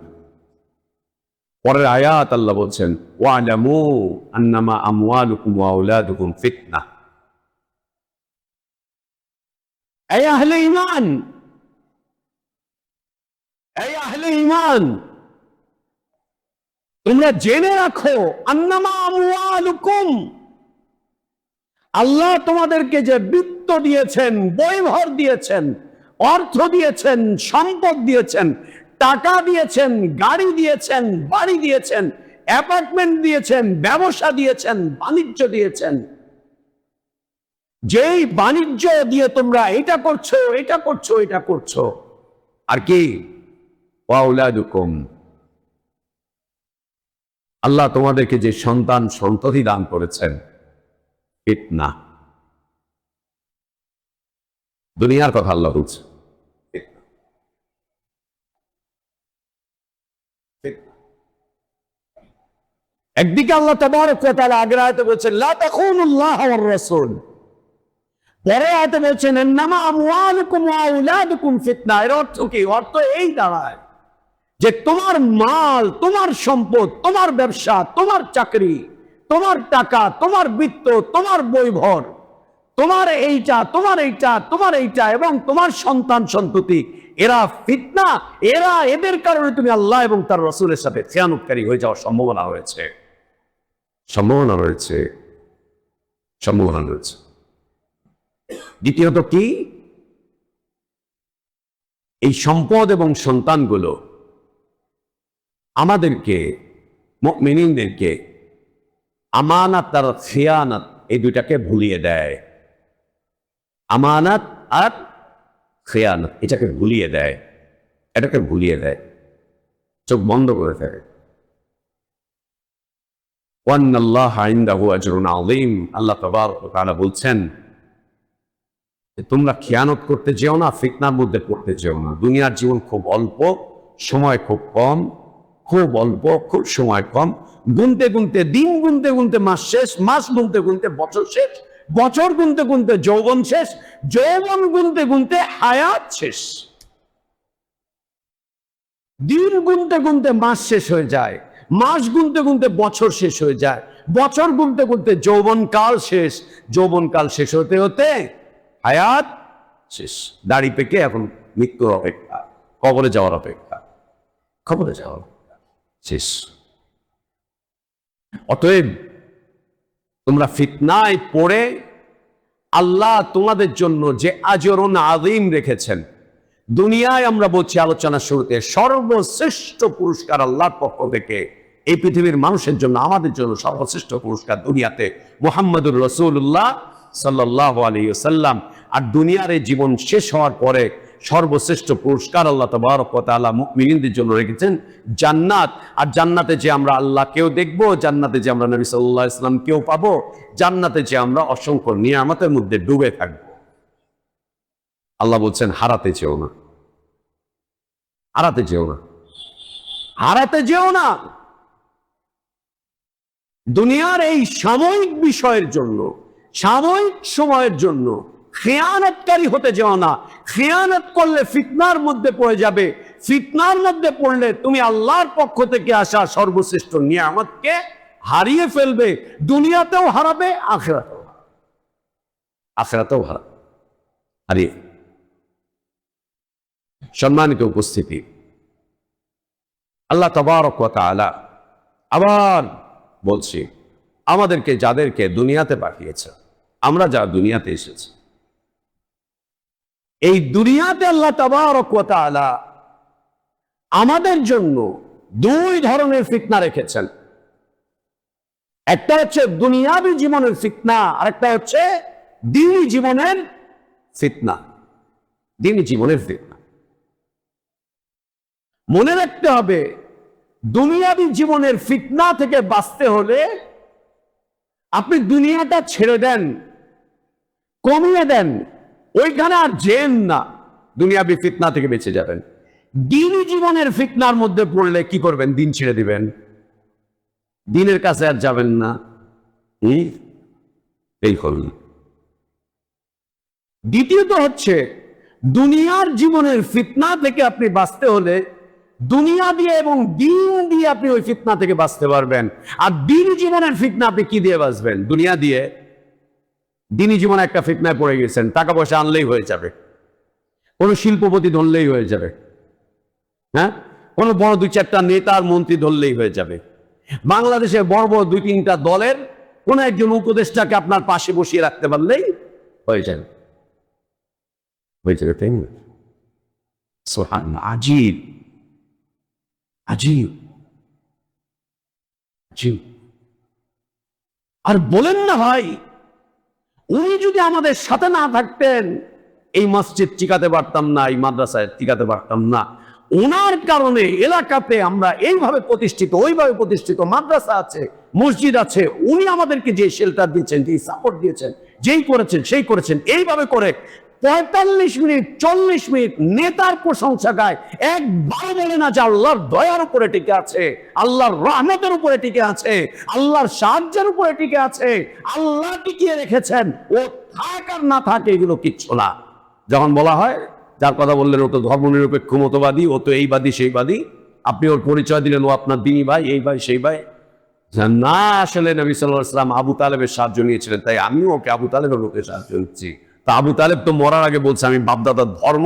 পরের আয়াত আল্লাহ বলছেন ওয়া'লামু আন্নামা আমওয়ালুকুম ওয়া আওলাদুকুম ফিতনাহ। এই আহলে ঈমান, এই আহলে ঈমান, তোমরা জেনে রাখো আন্নামা আমওয়ালুকুম, আল্লাহ তোমাদেরকে যে বিত্ত দিয়েছেন, বৈভব দিয়েছেন, অর্থ দিয়েছেন, সম্পদ দিয়েছেন, টাকা দিয়েছেন, গাড়ি দিয়েছেন, বাড়ি দিয়েছেন, অ্যাপার্টমেন্ট দিয়েছেন, ব্যবসা দিয়েছেন, বাণিজ্য দিয়েছেন, যেই বাণিজ্য দিয়ে তোমরা এটা করছো, এটা করছো, এটা করছো, আর কি ওয়া আওলাদুকুম, আল্লাহ তোমাদেরকে যে সন্তান সন্ততি দান করেছেন, ফিতনা, দুনিয়ার কথা আল্লাহ বলছে। একদিকে আল্লাহ তাবারক ওয়া তাআলা আগের আয়াতে বলেছেন লা তাখুনুল্লাহ ওয়ার রাসূল, পরে আয়াতে বলেছেন ইন্নামা আমওয়ালুকুম ওয়া আওলাদুকুম ফিতনা। এর অর্থ কি? অর্থ এই দাঁড়ায় যে তোমার মাল, তোমার সম্পদ, তোমার ব্যবসা, তোমার চাকরি, তোমার টাকা, তোমার বিত্ত, তোমার বৈভব, তোমার এইটা, তোমার এইটা, তোমার এইটা এবং তোমার সন্তান সন্ততি, এরা ফিতনা। এদের কারণে তুমি আল্লাহ এবং তার রাসূলের সাথে খেয়ানতকারী হয়ে যাওয়ার সম্ভাবনা রয়েছে। দ্বিতীয়ত কি? এই সম্পদ এবং সন্তানগুলো আমাদেরকে, মুমিনদেরকে আমানাত আর খিয়ানাত, এই দুইটাকে ভুলিয়ে দেয়। আমানাত আর খিয়ানাত এটাকে ভুলিয়ে দেয়, চোখ বন্ধ করে থাকে। ওয়ান্নাল্লাহা ইনদাহু আজরুন আযীম, আল্লাহ তাবারক ওয়া তাআলা বলছেন তোমরা খেয়ানত করতে যেও না, ফিতনার মধ্যে পড়তে যেও না। দুনিয়ার জীবন খুব অল্প, সময় খুব কম, খুব অল্প, খুব সময় কম। গুনতে গুনতে দিন, গুনতে গুনতে মাস শেষ, মাস গুনতে গুনতে বছর শেষ, বছর গুনতে গুনতে যৌবন শেষ, যৌবন গুনতে গুনতে হায়াত শেষ। দিন গুনতে গুনতে মাস শেষ হয়ে যায়, মাস গুনতে গুনতে বছর শেষ হয়ে যায়, বছর গুনতে গুনতে যৌবনকাল শেষ, যৌবনকাল শেষ হতে হতে হায়াত শেষ। দাড়ি পেকে এখন মৃত্যুর অপেক্ষা, কবরে যাওয়ার অপেক্ষা, শেষ। অতএব তোমরা ফিতনায় পড়ে আল্লাহ তোমাদের জন্য যে আজরুন আযীম রেখেছেন, দুনিয়ায় আমরা বলছি আলোচনার শুরুতে সর্বশ্রেষ্ঠ পুরস্কার আল্লাহর পক্ষ থেকে এই পৃথিবীর মানুষের জন্য, আমাদের জন্য সর্বশ্রেষ্ঠ পুরস্কার দুনিয়াতে মুহাম্মদুর রাসূলুল্লাহ সাল্লাল্লাহু আলাইহি ওয়াসাল্লাম। আর দুনিয়ার এই জীবন শেষ হওয়ার পরে সর্বশ্রেষ্ঠ পুরস্কার আল্লাহ তাবারক ওয়া তাআলা মুমিনদের জন্য রেখেছেন জান্নাত। আর জান্নাতে যে আমরা আল্লাহকেও দেখবো, জান্নাতে যে আমরা নবী সাল্লাল্লাহু আলাইহি ওয়াসাল্লামকেও পাবো, জান্নাতে যে আমরা অসংখ্য নিয়ামতের মধ্যে ডুবে থাকবো। আল্লাহ বলছেন হারাতে যেও না, হারাতে যেও না, হারাতে যেও না। দুনিয়ার এই সাময়িক বিষয়ের জন্য, সাময়িক সময়ের জন্য খেয়ানতকারী হতে যেও না। খেয়ানত করলে ফিতনার মধ্যে পড়ে যাবে, ফিতনার মধ্যে পড়লে তুমি আল্লাহর পক্ষ থেকে আসা সর্বশ্রেষ্ঠ নিয়ামতকে হারিয়ে ফেলবে। দুনিয়াতেও হারাবে, আখিরাতেও হারিয়ে। সম্মানিত উপস্থিতি, আল্লাহ তাবারক ওয়া তাআলা আবার বলছি আমাদেরকে, যাদেরকে দুনিয়াতে পাঠিয়েছে, আমরা যা দুনিয়াতে এসেছি, এই দুনিয়াতে আল্লাহ তাবারক ওয়া তাআলা আমাদের জন্য দুই ধরনের ফিতনা রেখেছেন। একটা হচ্ছে দুনিয়াবী জীবনের ফিতনা, আর একটা হচ্ছে দ্বীনি জীবনের ফিতনা। দ্বীনি জীবনের ফিতনা মনে রাখতে হবে, দুনিয়াবী জীবনের ফিতনা থেকে বাঁচতে হলে আপনি দুনিয়াটা ছেড়ে দেন, কমিয়ে দেন, ওইখানে আর যেন না, দুনিয়াবী ফিতনা থেকে বেঁচে যাবেন। দ্বীনি জীবনের ফিতনার মধ্যে পড়লে কি করবেন? দিন ছেড়ে দিবেন, দিনের কাছে আর যাবেন না, এই করুন। দ্বিতীয়ত হচ্ছে দুনিয়ার জীবনের ফিতনা থেকে আপনি বাঁচতে হলে দুনিয়া দিয়ে এবং দিন দিয়ে আপনি ওই ফিতনা থেকে বাঁচতে পারবেন। আর দ্বীনি জীবনের ফিতনা আপনি কি দিয়ে বাঁচবেন? দুনিয়া দিয়ে। দ্বীনি জীবনে একটা ফিতনায় পড়ে গেছেন, টাকা পয়সা আনলেই হয়ে যাবে, কোনো শিল্পপতি ধরলেই হয়ে যাবে, হ্যাঁ, কোনো বড় দুই চারটা নেতার মন্ত্রী ধরলেই হয়ে যাবে, বাংলাদেশে বড় বড় দুই তিনটা দলের কোন একজন উপদেষ্টাকে আপনার পাশে বসিয়ে রাখতে পারলেই হয়ে যাবে, তাই না? সুবহানাল্লাহ, আজীব আজীব আজীব। আর বলেন না ভাই, উনি যদি আমাদের সাথে না থাকতেন এই মসজিদ টিকাতে পারতাম না, এই মাদ্রাসায় টিকাতে পারতাম না। ওনার কারণে এলাকাতে আমরা এইভাবে প্রতিষ্ঠিত, ওইভাবে প্রতিষ্ঠিত, মাদ্রাসা আছে, মসজিদ আছে। উনি আমাদেরকে যে শেল্টার দিয়েছেন, যে সাপোর্ট দিয়েছেন, যেই করেছেন সেই করেছেন, এইভাবে করে 45 মিনিট 40 মিনিট নেতার প্রশংসা গায়, একবার বলে না যে আল্লাহর দয়ার উপরে টিকে আছে, আল্লাহর রহমতের উপরে টিকে আছে, আল্লাহর সাহায্যের উপরে টিকে আছে, আল্লাহ টিকিয়ে রেখেছেন। ও থাক আর না থাকে এগুলো কিচ্ছু না। যখন বলা হয় যার কথা বললেন ও তো ধর্মনিরপেক্ষ মতবাদী, ও তো এইবাদী সেইবাদী, আপনি ওর পরিচয় দিলেন ও আপনার দিনী ভাই, এই ভাই সেই ভাই, না আসলে নবী সাল্লাল্লাহু আলাইহি ওয়াসাল্লাম আবু তালেবের সাহায্য নিয়েছিলেন, তাই আমিও ওকে আবু তালেবের লোকের সাহায্য নিচ্ছি। তা আবু তালেব তো মরার আগে বলছে আমি বাপদাদার ধর্ম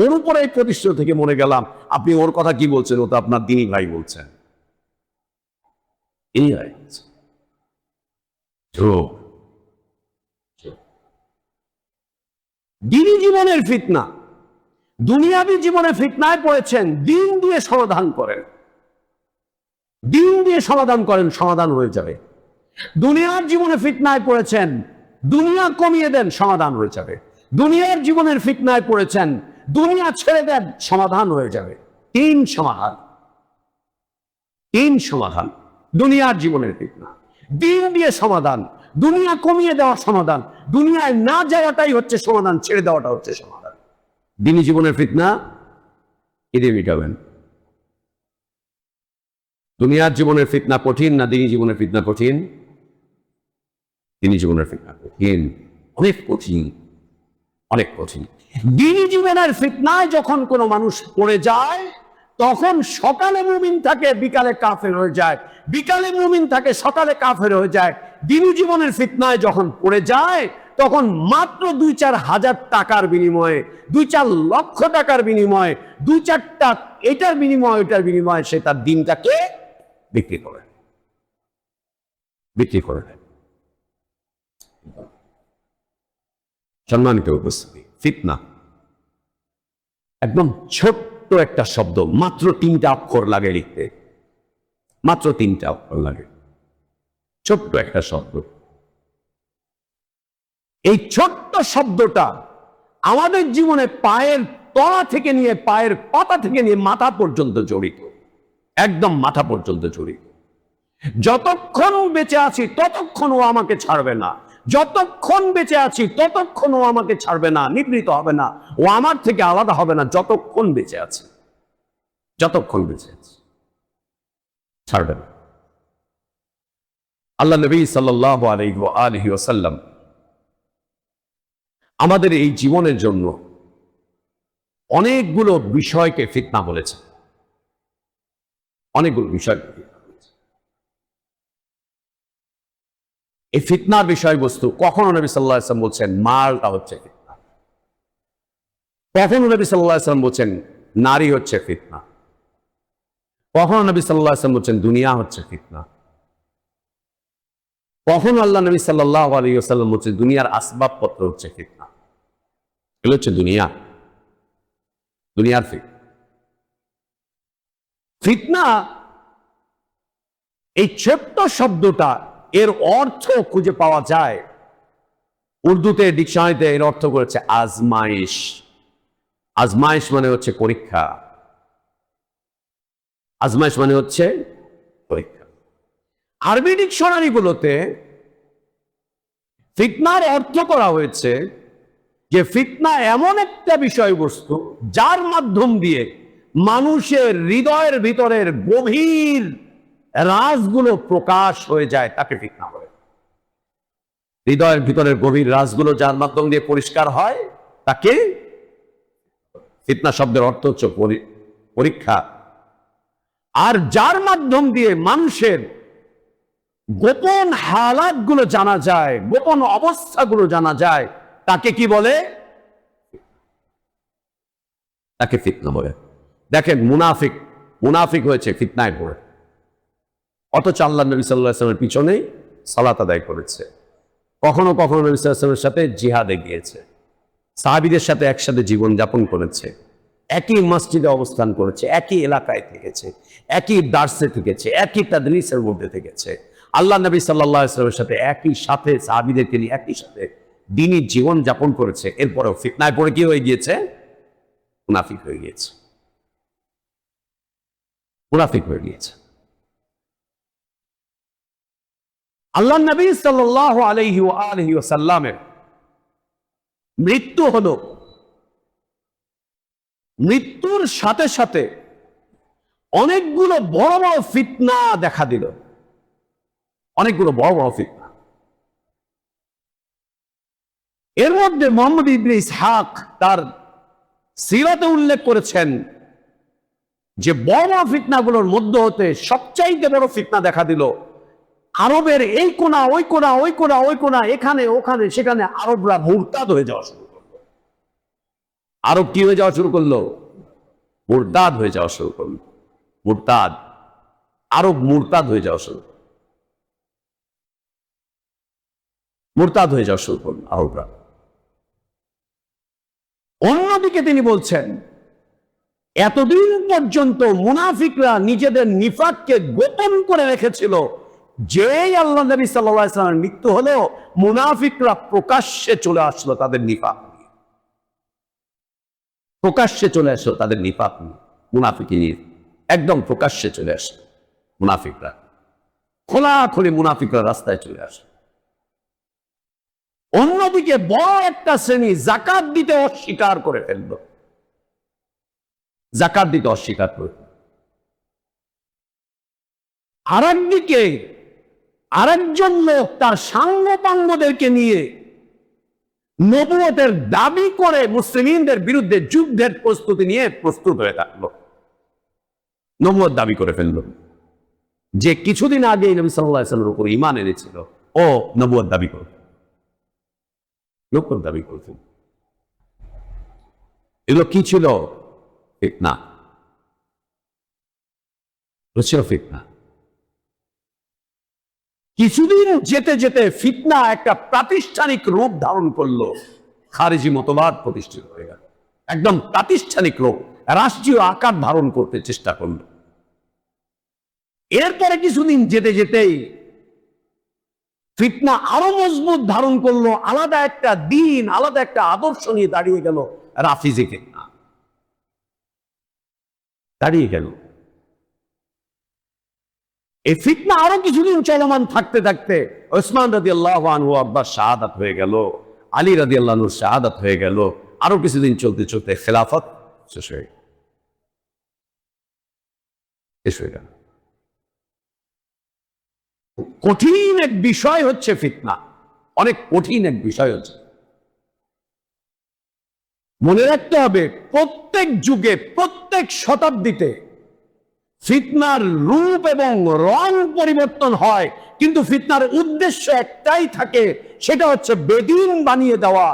ওর উপরে এই প্রতিষ্ঠিত থেকে মরে গেলাম, আপনি ওর কথা কি বলছেন, ও তো আপনার দিনী ভাই বলছেন। এই দিনী জীবনের ফিতনা, দুনিয়াবী জীবনে ফিতনায় পড়েছেন, দিন দিয়ে সমাধান করেন, দিন দিয়ে সমাধান করেন, সমাধান হয়ে যাবে। দুনিয়ার জীবনে ফিতনায় পড়েছেন, দুনিয়া কমিয়ে দেন, সমাধান হয়ে যাবে। দুনিয়ার জীবনের ফিতনায় পড়েছেন, দুনিয়া ছেড়ে দেন, সমাধান হয়ে যাবে। তিন সমাধান, তিন সমাধান দুনিয়ার জীবনের ফিতনা, দিন দিয়ে সমাধান, দুনিয়া কমিয়ে দেওয়া সমাধান, দুনিয়ায় না যাওয়াটাই হচ্ছে সমাধান, ছেড়ে দেওয়াটা হচ্ছে সমাধান। দিনী জীবনের ফিতনা কি দিয়ে মিটাবেন? দুনিয়ার জীবনের ফিতনা কঠিন না দিনী জীবনের ফিতনা কঠিন? দিনী জীবনের ফিতনা কঠিন, অনেক কঠিন, অনেক কঠিন। দিনী জীবনের ফিতনায় যখন কোনো মানুষ পড়ে যায় তখন সকালে মুমিন থাকে, বিকালে কাফের হয়ে যায়, বিকালে মুমিন থাকে, সকালে কাফের হয়ে যায়। দিনী জীবনের ফিতনায় যখন পড়ে যায় তখন মাত্র 2-4 হাজার টাকার বিনিময়ে, 2-4 লক্ষ টাকার বিনিময়ে, 2-4টা এটার বিনিময়ে ওইটার বিনিময়ে সে তার দিনটাকে বিক্রি করে, বিক্রি করে দেয়। সম্মানিত উপস্থিতি, ফিতনা একদম ছোট্ট একটা শব্দ, মাত্র 3টা অক্ষর লাগে লিখতে, মাত্র 3টা অক্ষর লাগে, ছোট্ট একটা শব্দ। এই ছোট্ট শব্দটা আমাদের জীবনে পায়ের তলা থেকে নিয়ে, পায়ের পাতা থেকে নিয়ে মাথা পর্যন্ত জড়িত, একদম মাথা পর্যন্ত জড়িত। যতক্ষণ বেঁচে আছি ততক্ষণ ও আমাকে ছাড়বে না, যতক্ষণ বেঁচে আছি ততক্ষণ ও আমাকে ছাড়বে না, নিবৃত হবে না, ও আমার থেকে আলাদা হবে না, যতক্ষণ বেঁচে আছে, যতক্ষণ বেঁচে আছে ছাড়বে না। আল্লাহ নবী সাল্লাল্লাহু আলাইহি ওয়াসাল্লাম আমাদের এই জীবনের জন্য অনেকগুলো বিষয়কে ফিতনা বলেছে, অনেকগুলো বিষয়। এই ফিতনার বিষয়বস্তু কখনো নবী সাল্লাল্লাহু আলাইহি ওয়াসাল্লাম বলছেন মালটা হচ্ছে ফিতনা, কখনো নবী সাল্লাল্লাহু আলাইহি ওয়াসাল্লাম বলছেন নারী হচ্ছে ফিতনা, কখনো নবী সাল্লাল্লাহু আলাইহি ওয়াসাল্লাম বলছেন দুনিয়া হচ্ছে ফিতনা, কখনো আল্লাহ নবী সাল্লাল্লাহু আলাইহি ওয়াসাল্লাম বলছেন দুনিয়ার আসবাবপত্র হচ্ছে ফিতনা। এগুলো হচ্ছে দুনিয়া, দুনিয়ার ফিতনা। ফিতনা এই ছোট্ট শব্দটা এর অর্থ খুঁজে পাওয়া যায় উর্দুতে, ডিকশনারিতে এর অর্থ করেছে আজমাইশ। আজমাইশ মানে হচ্ছে পরীক্ষা, আজমাইশ মানে হচ্ছে পরীক্ষা। আরবি ডিকশনারি গুলোতে ফিতনার অর্থ করা হয়েছে যে ফিতনা এমন একটা বিষয়বস্তু যার মাধ্যম দিয়ে মানুষের হৃদয়ের ভিতরের গভীর রাজগুলো প্রকাশ হয়ে যায়, তাকে ফিতনা বলে। হৃদয়ের ভিতরের গভীর রাজগুলো যার মাধ্যম দিয়ে পরিষ্কার হয় তাকে ফিতনা। শব্দের অর্থ হচ্ছে পরীক্ষা। আর যার মাধ্যম দিয়ে মানুষের গোপন হালাতগুলো জানা যায়, গোপন অবস্থাগুলো জানা যায়, তাকে কি বলে? তাকে ফিতনা বলে। দেখেন মুনাফিক, মুনাফিক হয়েছে ফিতনায় পড়ে, অথচ আল্লাহ নবী সাল্লাল্লাহু আলাইহি ওয়াসাল্লামের পিছনে সালাত আদায় করেছে, কখনো কখনো নবী সাল্লাল্লাহু আলাইহি ওয়াসাল্লামের সাথে জিহাদে গিয়েছে, সাহাবীদের সাথে একসাথে জীবন যাপন করেছে, একই মসজিদে অবস্থান করেছে, একই এলাকায় থেকেছে, একই দার্সে থেকেছে, একই তাদরিসের মধ্যে থেকেছে। আল্লাহ নবী সাল্লাল্লাহু আলাইহি ওয়াসাল্লামের সাথে একই সাথে সাহাবীদেরকে নিয়ে একই সাথে দ্বীনি জীবন যাপন করেছে। এরপরেও ফিতনায় পড়ে কি হয়ে গিয়েছে? মুনাফিক হয়ে গিয়েছে, মুনাফিক হয়ে গিয়েছে। আল্লাহ নবী সাল্লাল্লাহু আলাইহি ওয়াসাল্লামের মৃত্যু হলো মৃত্যুর সাথে সাথে অনেকগুলো বড় বড় ফিতনা দেখা দিল, অনেকগুলো বড় বড় ফিতনা। এর মধ্যে মুহাম্মদ ইবনে ইসহাক তার সিরাতে উল্লেখ করেছেন যে বড় বড় ফিতনাগুলোর মধ্যে হতে সবচাইতে বড় ফিতনা দেখা দিল আরবের এই কোনা ওই কোনা ওই কোনা ওই কোনা, এখানে ওখানে সেখানে আরবরা মুরতাদ হয়ে যাওয়া শুরু করলো। আরব কি হয়ে যাওয়া শুরু করলো? মুরতাদ হয়ে যাওয়া শুরু করলো। মুরতাদ, আরব মুরতাদ হয়ে যাওয়া শুরু করলো, মুরতাদ হয়ে যাওয়া শুরু করলো আরবরা। অন্যদিকে তিনি বলছেন এতদিন পর্যন্ত মুনাফিকরা নিজেদের নিফাককে গোপন করে রেখেছিল, যেই আল্লাহ নবী সাল্লাল্লাহু আলাইহি ওয়াসাল্লামের মৃত্যু হলো মুনাফিকরা প্রকাশ্যে চলে আসলো তাদের নিফাক নিয়ে, প্রকাশ্যে চলে আসলো তাদের নিফাক নিয়ে, মুনাফিকি নিয়ে একদম প্রকাশ্যে চলে আসলো মুনাফিকরা, খোলাখুলি মুনাফিকরা রাস্তায় চলে আসলো। অন্যদিকে বড় একটা শ্রেণী যাকাত দিতে অস্বীকার করে ফেলল, যাকাত দিতে অস্বীকার করে। আরেকদিকে আরেকজন লোক তার সাঙ্গপাঙ্গদেরকে নিয়ে নবুয়তের দাবি করে মুসলিমদের বিরুদ্ধে যুদ্ধের প্রস্তুতি নিয়ে প্রস্তুত হয়ে থাকলো, নবুয়ত দাবি করে ফেলল। যে কিছুদিন আগে নবী সাল্লাল্লাহু আলাইহি ওয়াসাল্লামের উপর ঈমান এনেছিল ও নবুয়ত দাবি করে, নবুয়ত দাবি করেছিল। এগুলো কি ছিল? ফিতনা, ছিল ফিতনা। কিছুদিন যেতে যেতে ফিতনা একটা প্রাতিষ্ঠানিক রূপ ধারণ করলো, খারিজি মতবাদ প্রতিষ্ঠিত হয়ে গেল, একদম প্রাতিষ্ঠানিক রূপ, রাষ্ট্রীয় আকার ধারণ করতে চেষ্টা করলো। এরপরে কিছুদিন যেতে যেতেই ফিতনা আরো মজবুত ধারণ করলো, আলাদা একটা দিন, আলাদা একটা আদর্শ নিয়ে দাঁড়িয়ে গেল রাফিজি ফিতনা, দাঁড়িয়ে গেল। এই ফিতনা আরো কিছুদিন চলমান থাকতে থাকতে ওসমান রাদিয়াল্লাহু আনহু আব্বার শাহাদাত হয়ে গেল, আলী রাদিয়াল্লাহু আনহুর শাহাদাত হয়ে গেল, আরো কিছুদিন চলতে চলতে খেলাফত শেষ হয়ে গেল। কঠিন এক বিষয় হচ্ছে ফিতনা, অনেক কঠিন এক বিষয় হচ্ছে। মনে রাখতে হবে প্রত্যেক যুগে প্রত্যেক শতাব্দীতে ফিতনার রূপ এবং রং পরিবর্তন হয়, কিন্তু ফিতনার উদ্দেশ্য একটাই থাকে, সেটা হচ্ছে বেদিন বানিয়ে দেওয়া,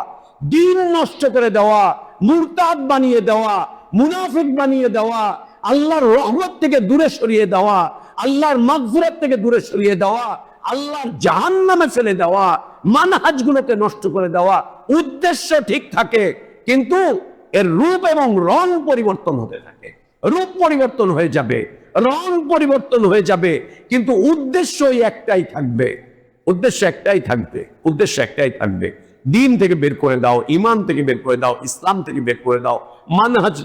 দিন নষ্ট করে দেওয়া, মুরতাদ বানিয়ে দেওয়া, মুনাফিক বানিয়ে দেওয়া, আল্লাহর রহমত থেকে দূরে সরিয়ে দেওয়া, আল্লাহর মাগফিরাত থেকে দূরে সরিয়ে দেওয়া, আল্লাহর জাহান্নামে ফেলে দেওয়া, মানহাজগুলোকে নষ্ট করে দেওয়া। উদ্দেশ্য ঠিক থাকে, কিন্তু এর রূপ এবং রং পরিবর্তন হতে থাকে। রূপ পরিবর্তন হয়ে যাবে, রং পরিবর্তন হয়ে যাবে, কিন্তু উদ্দেশ্যই একটাই থাকবে, উদ্দেশ্য একটাই থাকবে, উদ্দেশ্য একটাই থাকবে। দিন থেকে বের করে দাও, ইমান থেকে বের করে দাও, ইসলাম থেকে বের করে দাও, মানহাজ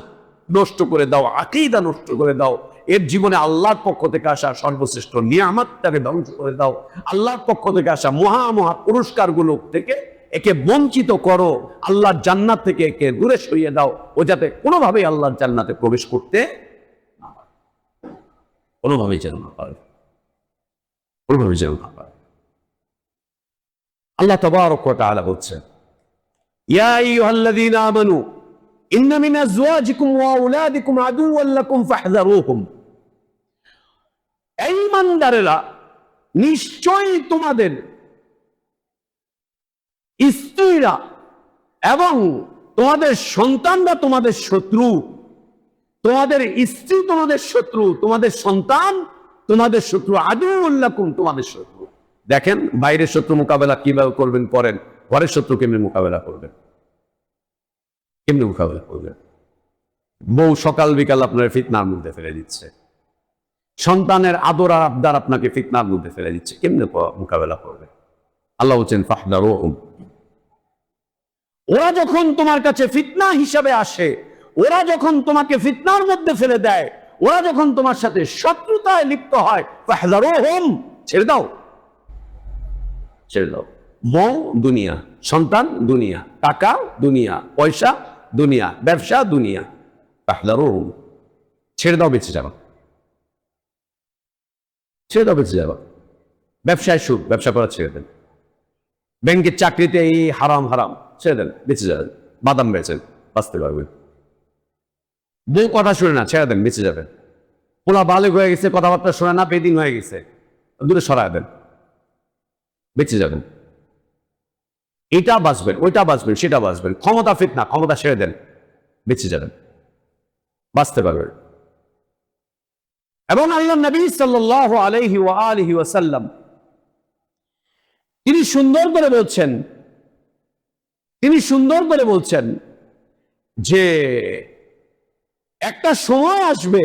নষ্ট করে দাও, আকীদা নষ্ট করে দাও, এর জীবনে আল্লাহর পক্ষ থেকে আসা সর্বশ্রেষ্ঠ নিয়ামতটাকে ধ্বংস করে দাও, আল্লাহর পক্ষ থেকে আসা মহা মহা পুরস্কারগুলো থেকে একে বঞ্চিত করো, আল্লাহর জান্নাত থেকে একে দূরে সরিয়ে দাও, ও যাতে কোনোভাবেই আল্লাহর জান্নাতে প্রবেশ করতে না পারে, কোনোভাবেই যেন না পারে, কোনোভাবেই যেন না পারে। আল্লাহ তাবারক ওয়া তাআলা বলছেন, ইয়া আইয়ুহাল্লাযীনা আমানু ইন্না মিন আযওয়াজিকুম ওয়া আওলাদিকুম আদুওয়ান লাকুম ফাহযারুহুম। এই ইমানদারেরা, নিশ্চয়ই তোমাদের স্ত্রীরা এবং তোমাদের সন্তানরা তোমাদের শত্রু, তোমাদের স্ত্রী তোমাদের শত্রু, তোমাদের সন্তান তোমাদের শত্রু, আদুউল লাকুম তোমাদের শত্রু। দেখেন বাইরের শত্রু মোকাবেলা কিভাবে করবেন, করেন, ঘরের শত্রু কেমনি মোকাবেলা করবেন, কেমনি মোকাবেলা করবেন। বউ সকাল বিকাল আপনার ফিতনার মধ্যে ফেলে দিচ্ছে, সন্তানের আদর আর আবদার আপনাকে ফিতনার মধ্যে ফেলে দিচ্ছে, কেমনে মোকাবেলা করবে? আল্লাহ বলছেন ফাহযারুহুম। ওরা যখন তোমার কাছে ফিতনা হিসাবে আসে, ওরা যখন তোমাকে ফিতনার মধ্যে ফেলে দেয়, ওরা যখন তোমার সাথে শত্রুতায় লিপ্ত হয়, ফাহযারুহুম, ছেড়ে দাও, ছেড়ে দাও। বউ দুনিয়া, সন্তান দুনিয়া, টাকা দুনিয়া, পয়সা দুনিয়া, ব্যবসা দুনিয়া, ফাহদারুন, ছেড়ে দাও, বেঁচে যাবা, ছেড়ে দাও, বেঁচে যাবা। ব্যবসায় সুখ, ব্যবসা করা ছেড়ে দেন। ব্যাংকের চাকরিতে এই হারাম হারাম, ছেড়ে দেন, বেঁচে যাবেন। বাদাম বেচেন, বাঁচতে পারবেন। বউ কথা শুনে না, ছেড়ে দেন, বেঁচে যাবেন। পোলা বালক হয়ে গেছে, কথাবার্তা শোনে না, বেদিন হয়ে গেছে, দূরে সরায় দেন, বেঁচে যাবেন। এটা বাঁচবেন, ওইটা বাঁচবেন, সেটা বাঁচবেন। ক্ষমতা ফিতনা, ক্ষমতা ছেড়ে দেন, বেঁচে যাবেন, বাঁচতে পারবেন। এবং আল্লাহ নবী সাল্লাল্লাহু আলাইহি ওয়া আলিহি ওয়াসাল্লাম তিনি সুন্দর করে বলছেন যে একটা সময় আসবে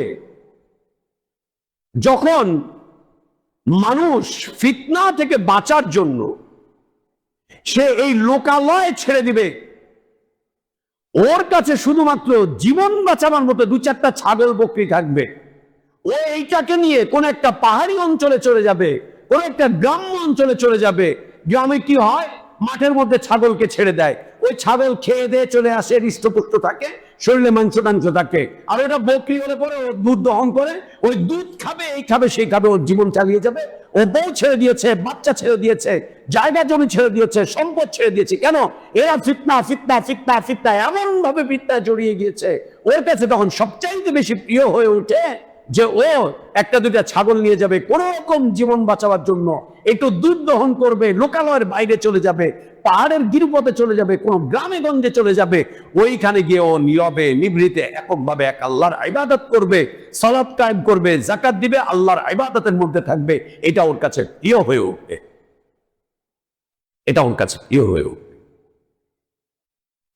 যখন মানুষ ফিতনা থেকে বাঁচার জন্য সে এই লোকালয় ছেড়ে দিবে। ওর কাছে শুধুমাত্র জীবন বাঁচাবার মতো দু চারটা ছাগল বকরি থাকবে। ও এইটাকে নিয়ে কোন একটা পাহাড়ি অঞ্চলে চলে যাবে, কোন একটা গ্রাম্য অঞ্চলে চলে যাবে। গ্রামে কি হয়, মাঠের মধ্যে ছাগলকে ছেড়ে দেয়, ওই ছাগল খেয়ে দিয়ে চলে আসে, হৃষ্টপুষ্ট থাকে, শরীরে মাংস টাংস থাকে। আর ওটা বকরি হলে পরে ও দুধ দহন করে, ওই দুধ খাবে, এই খাবে, সেই খাবে, ওর জীবন চালিয়ে যাবে। ও বউ ছেড়ে দিয়েছে, বাচ্চা ছেড়ে দিয়েছে, জায়গা জমি ছেড়ে দিয়েছে, সম্পদ ছেড়ে দিয়েছে। কেন? এরা ফিতনা ফিতনা ফিতনা ফিতনা এমন ভাবে ফিতনা জড়িয়ে গিয়েছে, ওর কাছে তখন সবচাইতে বেশি প্রিয় হয়ে ওঠে যে ও একটা দুইটা ছাগল নিয়ে যাবে, কোন রকম জীবন বাঁচাবার জন্য একটু দুধ দহন করবে, লোকালয়ের বাইরে চলে যাবে, পাহাড়ের গিরিপথে চলে যাবে, কোন গ্রামে গঞ্জে চলে যাবে। ওইখানে গিয়ে ও নীরবে নিভৃতে এককভাবে এক আল্লাহর ইবাদত করবে, সালাত কায়েম করবে, যাকাত দিবে, আল্লাহর ইবাদতের মধ্যে থাকবে। এটা ওর কাছে প্রিয় হয়ে উঠবে, এটা ওর কাছে প্রিয় হয়ে উঠবে।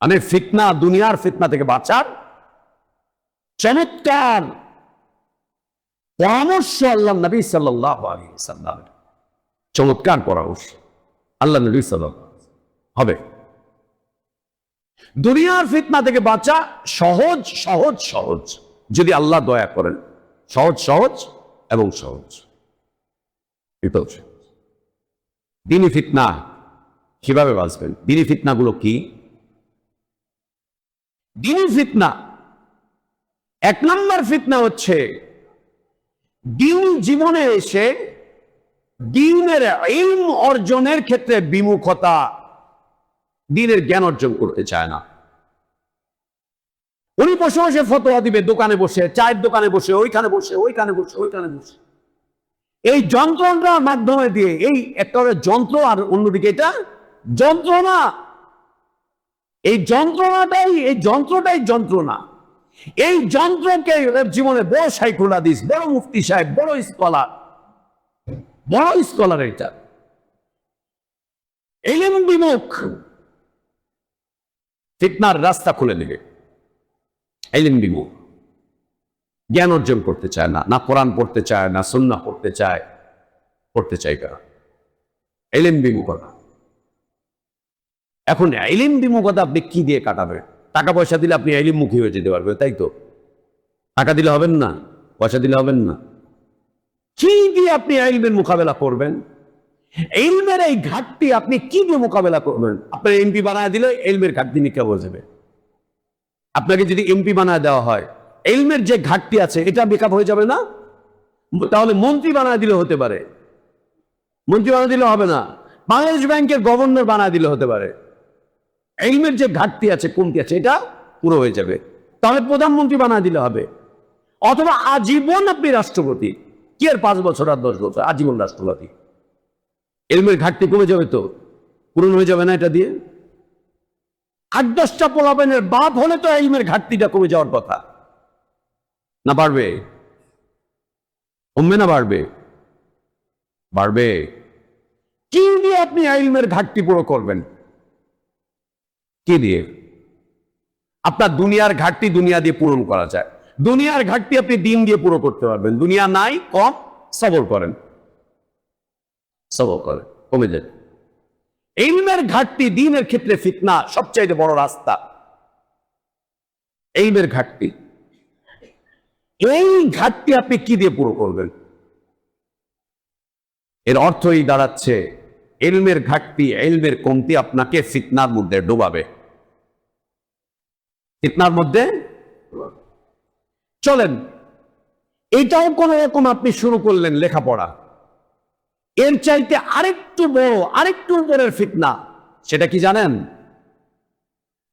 মানে ফিতনা, দুনিয়ার ফিতনা থেকে বাঁচার চমৎকার পরামর্শ আল্লাহ নবী সাল্লাল্লাহু আলাইহি ওয়াসাল্লাম, চমৎকার পরামর্শ আল্লাহ নবী সাল্লাল্লাহু আলাইহি ওয়াসাল্লাম হবে। দুনিয়ার ফিতনা থেকে বাঁচা সহজ সহজ সহজ, যদি আল্লাহ দয়া করেন, সহজ সহজ এবং সহজ। দ্বীনি ফিতনা কিভাবে বাঁচবেন? দ্বীনি ফিতনাগুলো কি? দ্বীনি ফিতনা, এক নম্বর ফিতনা হচ্ছে দ্বীন জীবনে এসে দ্বীনের ইলম অর্জনের ক্ষেত্রে বিমুখতা, দ্বীনের জ্ঞান অর্জন করতে চায় না। উনি বসে বসে ফতোয়া দিবে, দোকানে বসে, চায়ের দোকানে বসে, ওইখানে বসে, ওইখানে বসে, ওইখানে বসে। এই যন্ত্রণার মাধ্যমে দিয়ে, এই একটা যন্ত্র আর অন্যদিকে এটা যন্ত্রণা, এই যন্ত্রটাই যন্ত্রণা। এই যন্ত্রকে জীবনে বড় শাইখুল হাদিস, বড় মুফতি সাহেব, বড় স্কলার এটা ইলম বিমুখ ফিতনার রাস্তা খুলে দিবে। ইলম বিমুখ, জ্ঞান অর্জন করতে চায় না, না কোরআন পড়তে চায়, না সুন্নাহ পড়তে চায় কারা? ইলম বিমুখতা। এখন ইলম বিমুখতা আপনি কি দিয়ে কাটাবেন? টাকা পয়সা দিলে আপনি ইলম মুখী হয়ে যেতে পারবেন, তাই তো? টাকা দিলে হবেন না, পয়সা দিলে হবেন না। কি দিয়ে আপনি ইলমের মোকাবেলা করবেন? ইলমের এই ঘাটতি আপনি কি দিয়ে মোকাবেলা করবেন? আপনার এমপি বানায় দিলে ইলমের ঘাটতি নিয়ে কেউ যাবে। আপনাকে যদি এমপি বানায় দেওয়া হয়, ইলমের যে ঘাটতি আছে এটা মেকআপ হয়ে যাবে না? তাহলে মন্ত্রী বানায় দিলে হতে পারে, মন্ত্রী বানায় দিলে হবে না। বাংলাদেশ ব্যাংকের গভর্নর বানায় দিলে হতে পারে। ইলমের যে ঘাটতি আছে, কমতি আছে, এটা পুরো হয়ে যাবে। তাহলে প্রধানমন্ত্রী বানায় দিলে হবে, অথবা আজীবন আপনি রাষ্ট্রপতি। কি আর 5 বছর আর 10 বছর, আজীবন রাষ্ট্রপতি। ইলমের ঘাটতি কমে যাবে তো, পূরণ হয়ে যাবে না এটা দিয়ে? 8-10টা পোলাপানের বাপ হলে তো ইলমের ঘাটতিটা কমে যাওয়ার কথা না? বাড়বে, কমবে না বাড়বে? বাড়বে। কি দিয়ে আপনি ইলমের ঘাটতি পুরো করবেন? কি দিয়ে? আপনার দুনিয়ার ঘাটতি দুনিয়া দিয়ে পূরণ করা যায়। দুনিয়ার ঘাটতি আপনি দিন দিয়ে পুরো করতে পারবেন। দুনিয়া নাই, কম, সবর করেন, কমে যাবে। ইলমের ঘাটতি দ্বীনের ক্ষেত্রে ফিতনা সবচাইতে বড় রাস্তা। ইলমের ঘাটতি, এই ঘাটতি আপনি কি দিয়ে পুরো করবেন? এর অর্থই দাঁড়াচ্ছে ইলমের ঘাটতি, ইলমের কমতি আপনাকে ফিতনার মধ্যে ডোবাবে, ফিতনার মধ্যে। চলেন, এটাও কোন রকম আপনি শুরু করলেন লেখাপড়া, এর চাইতে আরেকটু বড়, আরেকটু উপরের ফিতনা, সেটা কি জানেন?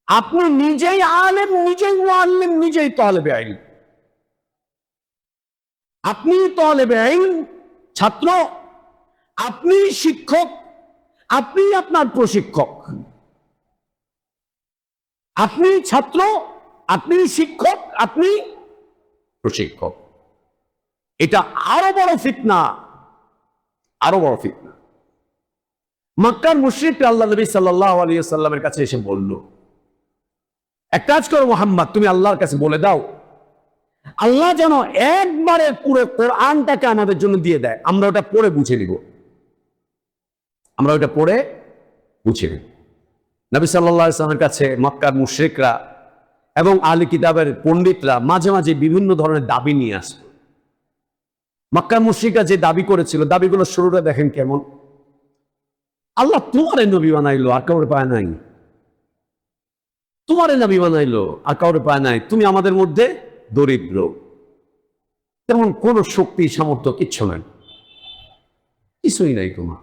আপনি নিজেই আলেম, নিজেই মুআল্লিম, নিজেই তালেবে ইলম। আপনি তালেবে ইলম, ছাত্র, আপনি শিক্ষক, আপনি আপনার প্রশিক্ষক। আপনি ছাত্র, আপনি শিক্ষক, আপনি প্রশিক্ষক। এটা আরো বড় ফিতনা, আরো বড় ফিতনা। মক্কার মুশরিকরা আল্লাহ নবী সাল্লাল্লাহু আলাইহি ওয়াসাল্লামের কাছে এসে বলল, এক কাজ করো মুহাম্মদ, তুমি আল্লাহর কাছে বলে দাও আল্লাহ যেন একবারে পুরো কোরআনটাকে আমাদের জন্য দিয়ে দেয়, আমরা ওটা পড়ে বুঝে নিব, আমরা ওটা পড়ে বুঝে নিব। নবী সাল্লাল্লাহু আলাইহি ওয়াসাল্লামের কাছে মক্কার মুশরিকরা এবং আহলে কিতাবের পণ্ডিতরা মাঝে মাঝে বিভিন্ন ধরনের দাবি নিয়ে আসত। মক্কার মুশরিকরা যে দাবি করেছিল, দাবিগুলো শুরুটা দেখেন কেমন। আল্লাহ তোমারে নবী বানাইলো, আর কাউরে পায় নাই। তোমারে নবী বানাইলো, আর কাউরে পায় নাই। তুমি আমাদের মধ্যে দরিদ্র, তেমন কোন শক্তি সামর্থ্য কিচ্ছু নাই, কিছুই নাই তোমার।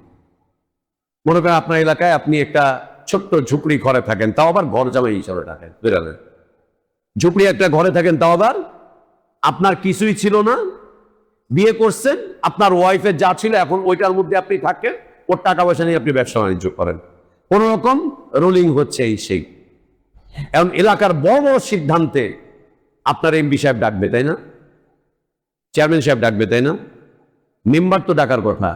মনে করেন আপনার এলাকায় আপনি একটা ছোট্ট ঝুপড়ি ঘরে থাকেন, তাও আবার ঘর জামাই হিসাবে থাকেন, বুঝলেন? ঝুপড়ি একটা ঘরে থাকেন, তাও আবার আপনার কিছুই ছিল না, বিয়ে করছেন, আপনার ওয়াইফের যা ছিল এখন ওইটার মধ্যে আপনি থাকেন, ওর টাকা পয়সা নিয়ে আপনি ব্যবসা বাণিজ্য করেন, কোন রকম রোলিং হচ্ছে এই সেই। এখন এলাকার বড় বড় সিদ্ধান্তে আপনার এমপি সাহেব ডাকবে, তাই না? চেয়ারম্যান সাহেব ডাকবে, তাই না? মেম্বার তো ডাকার কথা,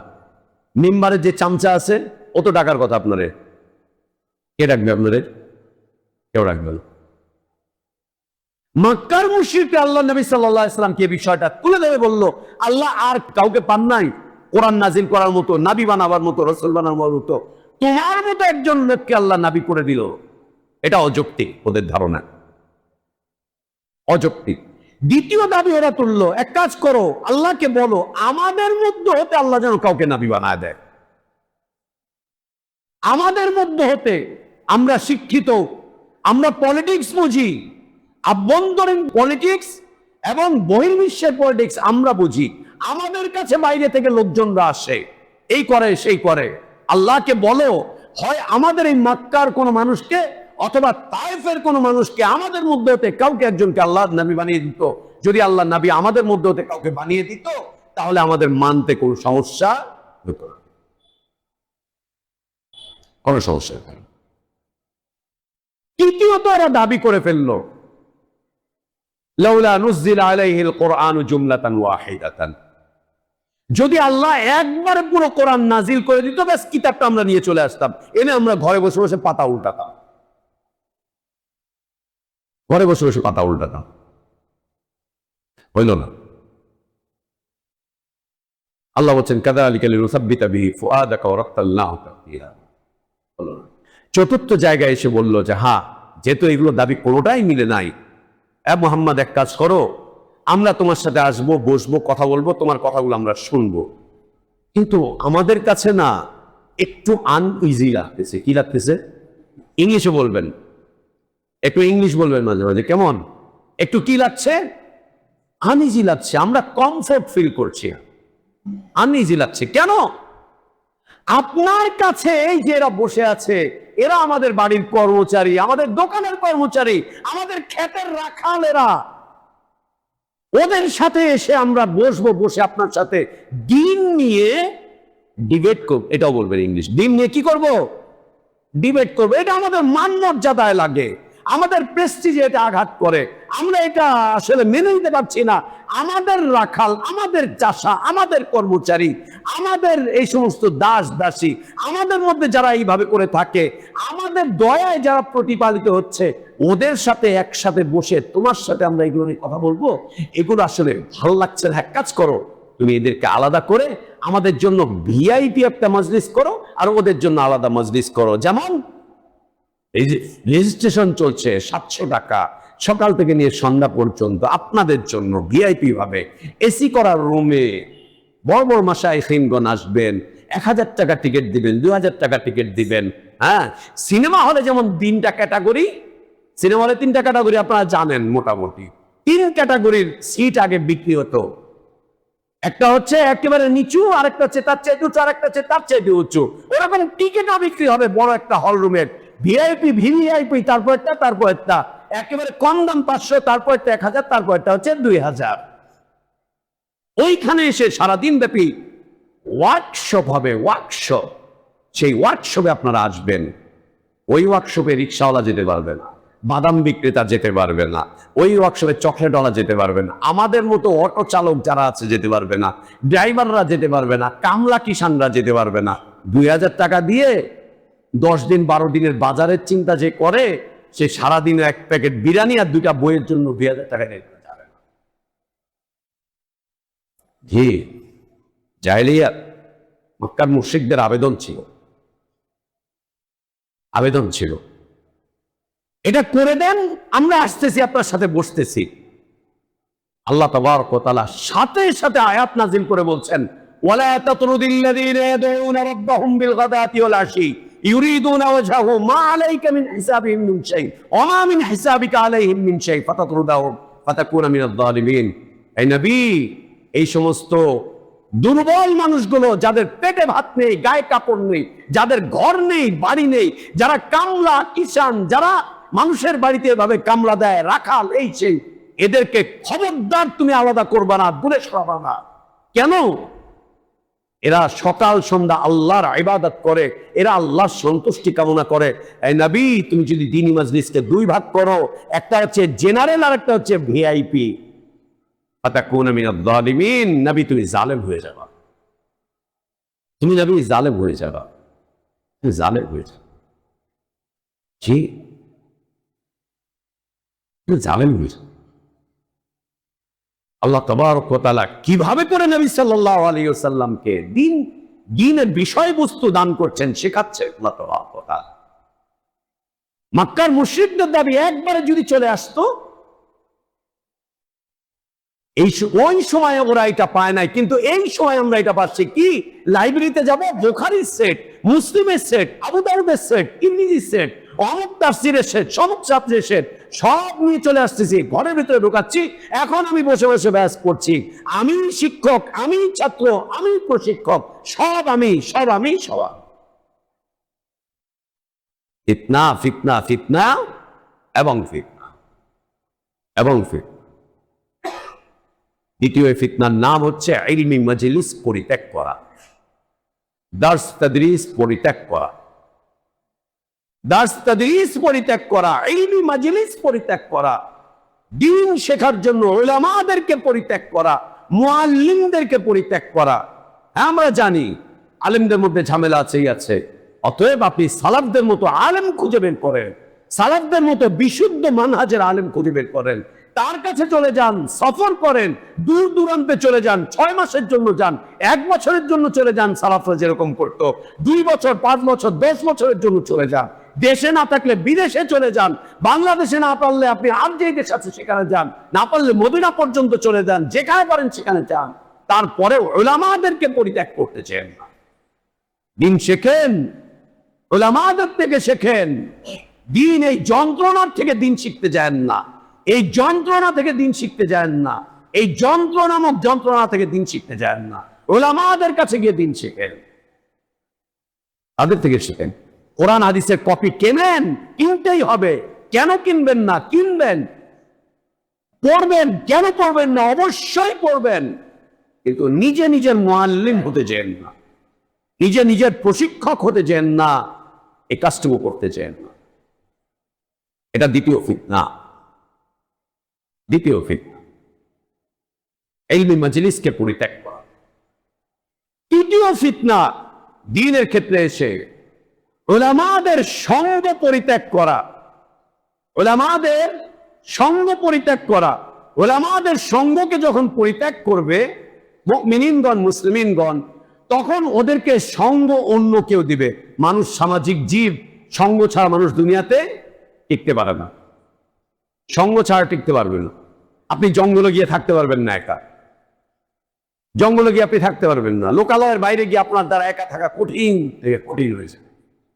মেম্বারের যে চামচা আছে ও তো ডাকার কথা আপনারে। কে ডাকবে আপনাদের? কেউ ডাকবে না। মক্কার মুশরিকরা আল্লাহ নবী সাল্লাল্লাহু আলাইহি সাল্লামকে বিষয়টা তুলে দেবে, বলল আল্লাহ আর কাউকে পান নাই কোরআন নাজিল করার মতো, নাবী বানাবার মতো, রাসূল বানাবার মতো, তোমার মতো একজন লোককে আল্লাহ নাবী করে দিল। এটা অযৌক্তিক, ওদের ধারণা অযৌক্তিক। দ্বিতীয় দাবি ওরা তুলল, এক কাজ করো, আল্লাহকে বলো আমাদের মধ্যে হতে আল্লাহ যেন কাউকে নাবী বানায় দেয়। আমাদের মধ্যে হতে, আমরা শিক্ষিত, আমরা পলিটিক্স বুঝি, আভ্যন্তরীণ পলিটিক্স এবং বহির্বিশ্বের পলিটিক্স আমরা বুঝি, আমাদের কাছে বাইরে থেকে লোকজনরা আসে, এই করে সেই করে। আল্লাহকে বলো হয় আমাদের এই মক্কার কোন মানুষকে অথবা তায়েফের কোন মানুষকে আমাদের মধ্যে হতে কাউকে একজনকে আল্লাহ নবী বানিয়ে দিত। যদি আল্লাহ নবী আমাদের মধ্যে হতে কাউকে বানিয়ে দিত তাহলে আমাদের মানতে কোনো সমস্যা হতো না, কোনো সমস্যা হতো না। তৃতীয়ত এরা দাবি করে ফেললো, লাউলা নুজ্জিলা আলাইহিল কুরআনু জুমলাতান ওয়াহিদাতান, যদি আল্লাহ একবারে পুরো কোরআন নাজিল করে দিত, ব্যাস কিতাবটা আমরা নিয়ে চলে আসতাম, এনে আমরা ঘরে বসে বসে পাতা উল্টাতাম, ঘরে বসে বসে পাতা উল্টাতাম। হইল না। আল্লাহ বলছেন কাযালিকা লিনুসাব্বিতা বিহি ফুআদাকা ওয়া রাত্তালনাহু তাকতীরা। চতুর্থ জায়গায় এসে বলল যে হ্যাঁ, যেহেতু এগুলো দাবি কোনোটাই মিলে নাই, মুহাম্মদ এক কাজ করো, আমরা তোমার সাথে আসবো, বসবো, কথা বলবো, তোমার কথাগুলো আমরা শুনবো, কিন্তু আমাদের কাছে না একটু আনইজি লাগতেছে। কি লাগতেছে? ইংলিশে বলবেন, একটু ইংলিশ বলবেন মাঝে মাঝে। কেমন একটু কি লাগছে? আনইজি লাগছে, আমরা কমফোর্ট ফিল করছি, আনইজি লাগছে। কেন? আপনার কাছে এই যে এরা বসে আছে, এরা আমাদের বাড়ির কর্মচারী, আমাদের দোকানের কর্মচারী, আমাদের ক্ষেতের রাখাল, এরা, ওদের সাথে এসে আমরা বসবো, বসে আপনার সাথে দিন নিয়ে ডিবেট করব। এটাও বলবেন ইংলিশ, দিন নিয়ে কি করব? ডিবেট করব। এটা আমাদের মান মর্যাদায় লাগে, আমাদের প্রেস্টিজে এটা আঘাত করে, আমরা এটা আসলে মেনে নিতে পারছি না। আমাদের রাখাল, আমাদের চাষা, আমাদের কর্মচারী, আমাদের এই সমস্ত দাস দাসী, আমাদের মধ্যে যারা এইভাবে করে থাকে, আমাদের দয়ায় যারা প্রতিপালিত হচ্ছে, ওদের সাথে একসাথে বসে তোমার সাথে আমরা এগুলো নিয়ে কথা বলবো, এগুলো আসলে ভালো লাগছে না। এক কাজ করো, তুমি এদেরকে আলাদা করে আমাদের জন্য ভিআইপি একটা মজলিস করো, আর ওদের জন্য আলাদা মজলিস করো। যেমন এই যে রেজিস্ট্রেশন চলছে 700 টাকা সকাল থেকে নিয়ে সন্ধ্যা পর্যন্ত, আপনাদের জন্য ভিআইপি ভাবে এসি করার রুমে বড় বড় মাশায়েখিনগণ আসবেন, 1000 টাকা টিকিট দিবেন, 2000 টাকা টিকিট দিবেন। হ্যাঁ, সিনেমা হলে যেমন 3টা ক্যাটাগরি, সিনেমা হলে 3টা ক্যাটাগরি আপনারা জানেন মোটামুটি, তিন ক্যাটাগরির সিট আগে বিক্রি হতো। একটা হচ্ছে একেবারে নিচু, আরেকটা হচ্ছে তার চেয়ে উঁচু, আরেকটা হচ্ছে তার চেয়ে উঁচু। ওরকম টিকিটও বিক্রি হবে বড় একটা হল রুমের, ভিআইপি, ভিভিআইপি, তারপর একটা একেবারে কম দাম 500, তারপর 1000, তারপর হচ্ছে 2000। ওইখানে এসে সারাদিন ব্যাপী ওয়ার্কশপ হবে, ওয়ার্কশপ। সেই ওয়ার্কশপে আপনারা আসবেন। ওই ওয়ার্কশপে রিক্সাওয়ালা যেতে পারবে না, বাদাম বিক্রেতা যেতে পারবে না, ওই ওয়ার্কশপে চকলেটওয়ালা যেতে পারবে না, আমাদের মতো অটো চালক যারা আছে যেতে পারবে না, ড্রাইভাররা যেতে পারবে না, কামলা কিষানরা যেতে পারবে না। 2000 টাকা দিয়ে 10 দিন 12 দিনের বাজারের চিন্তা যে করে, সে সারাদিন এক প্যাকেট বিরিয়ানি আর 2টা বইয়ের জন্য 2000 টাকা নিয়ে যাবে না। জি, জাহেলিয়াত মক্কার মুশরিকদের আবেদন ছিল, এটা করে দেন, আমরা আসতেছি, আপনার সাথে বসতেছি। আল্লাহ তাবারক ওয়া তাআলা সাথে সাথে আয়াত নাজিল করে বলছেন, ওয়ালা তাতরুদিল্লাযীনা ইয়াদউনা রাব্বাহুম বিল গাদাতি ওয়াল আশি ইউরিদুনা ওয়াজহাহু মা আলাইকা মিন হিসাবিহিম মিন শাই ওয়া মা মিন হিসাবিকা আলাইহিম মিন শাই ফাতাতরুদাহুম ফাতাকুনা মিনাজ জালিমিন। এই নবী, এই সমস্ত দুর্বল মানুষগুলো, যাদের পেটে ভাত নেই, গায়ে কাপড় নেই, যাদের ঘর নেই, বাড়ি নেই, যারা কামলা কিষান, যারা মানুষের বাড়িতে এভাবে কামলা দেয়, রাখাল, এই সেই, এদেরকে খবরদার তুমি আলাদা করবা না, দূরে সরাবা না। কেন? এরা সকাল সন্ধ্যা আল্লাহর ইবাদত করে, এরা আল্লাহর সন্তুষ্টি কামনা করে। এই নবী, তুমি যদি দ্বীনি মাজলিসকে 2 ভাগ করো, একটা হচ্ছে জেনারেল আর একটা হচ্ছে ভিআইপি, ফাতাকুনা মিনাজ জালিমিন, নবী তুমি জালেম হয়ে যাবা। তুমি নবী জালেম হয়ে যাবা, তুমি জালেম হয়ে যাবা। জি, তুমি জালেম হয়ে যাবা। আল্লাহ তাবারক ওয়া তাআলা কিভাবে করে নবী সাল্লাল্লাহু আলাইহি ওয়াসাল্লামকে দ্বীনের বিষয়বস্তু দান করছেন, শেখাচ্ছে আল্লাহ তাবারক ওয়া তাআলা। মক্কার মুশরিকদের দাবি একবারে যদি চলে আসতো, ওই সময় ওরা এটা পায় নাই, কিন্তু এই সময় আমরা এটা পাচ্ছি। কি? লাইব্রেরিতে যাব, বুখারীর সেট, মুসলিমের সেট, আবু দাউদের সেট, তিরমিজির সেট, অমুক তাফসীরের সেট, সমুক ছাত্রের সেট, সব নিয়ে চলে আসতেছি, ঘরের ভিতরে ঢোকাচ্ছি। এখন আমি বসে বসে ব্যাস করছি, আমি শিক্ষক, আমি ছাত্র, আমি প্রশিক্ষক, সব আমি। ফিতনা, ফিতনা, ফিতনা এবং ফিতনা এবং ফিতনা। দ্বিতীয় ফিতনার নাম হচ্ছে ইলমি মাজলিস পরিত্যাগ করা, দার্স তাদরিস পরিত্যাগ করা, দার্স তাদরিস পরিত্যাগ করা, ইলমি মাজলিস পরিত্যাগ করা, দ্বীন শেখার জন্য উলামাদেরকে পরিত্যাগ করা, মুআল্লিমদেরকে পরিত্যাগ করা। আমরা জানি আলেমদের মধ্যে ঝামেলা আছে, অতএব আপনি সালাফদের মতো আলেম খুঁজে বের করেন, সালাফদের মতো বিশুদ্ধ মানহাজের আলেম খুঁজে বের করেন, তার কাছে চলে যান, সফর করেন, দূর দূরান্তে চলে যান, 6 মাসের জন্য যান, 1 বছরের জন্য চলে যান, সালাফরা যেরকম করতো, 2 বছর, 5 বছর, 10 বছরের জন্য চলে যান। দেশে না থাকলে বিদেশে চলে যান, বাংলাদেশে না পারলে আপনি আর যে দেশ আছে সেখানে যান, না পারলে মদিনা পর্যন্ত চলে যান, যেখানে পারেন সেখানে যান। তারপরে উলামাদেরকে পরিত্যাগ করতে চান না। দ্বীন শেখেন, উলামাদের থেকে শেখেন। দ্বীন এই যন্ত্রণার থেকে দ্বীন শিখতে যান না, এই যন্ত্রণা থেকে দ্বীন শিখতে যান না, এই যন্ত্রণামক যন্ত্রণা থেকে দ্বীন শিখতে যান না। উলামাদের কাছে গিয়ে দ্বীন শেখেন, তাদের থেকে শেখেন। কোরআন হাদিসের কপি কেনেন, কিনতেই হবে। কেন কিনবেন না? কিনবেন। পড়বেন, কেন পড়বেন না? অবশ্যই পড়বেন, কিন্তু নিজে নিজের মুআল্লিম হতে চান না, নিজে নিজের প্রশিক্ষক হতে চান না, এই কাজটুকু করতে চান না। এটা দ্বিতীয় ফিতনা। দ্বিতীয় ফিতনা ইলমি মাজলিসকে পরিত্যাগ করা। তৃতীয় ফিতনা দ্বীনের ক্ষেত্রে এসে উলামাদের সঙ্গ পরিত্যাগ করা। উলামাদের সঙ্গ পরিত্যাগ করা। উলামাদের সঙ্গকে যখন পরিত্যাগ করবে মুমিনিনগণ, মুসলিমিনগণ, তখন ওদেরকে সঙ্গ অন্য কেউ দিবে। মানুষ সামাজিক জীব, সঙ্গ ছাড়া মানুষ দুনিয়াতে টিকতে পারে না, সঙ্গ ছাড়া টিকতে পারবে না। আপনি জঙ্গলে গিয়ে থাকতে পারবেন না একা, জঙ্গলে গিয়ে আপনি থাকতে পারবেন না। লোকালয়ের বাইরে গিয়ে আপনার দ্বারা একা থাকা কঠিন কঠিন হয়েছে,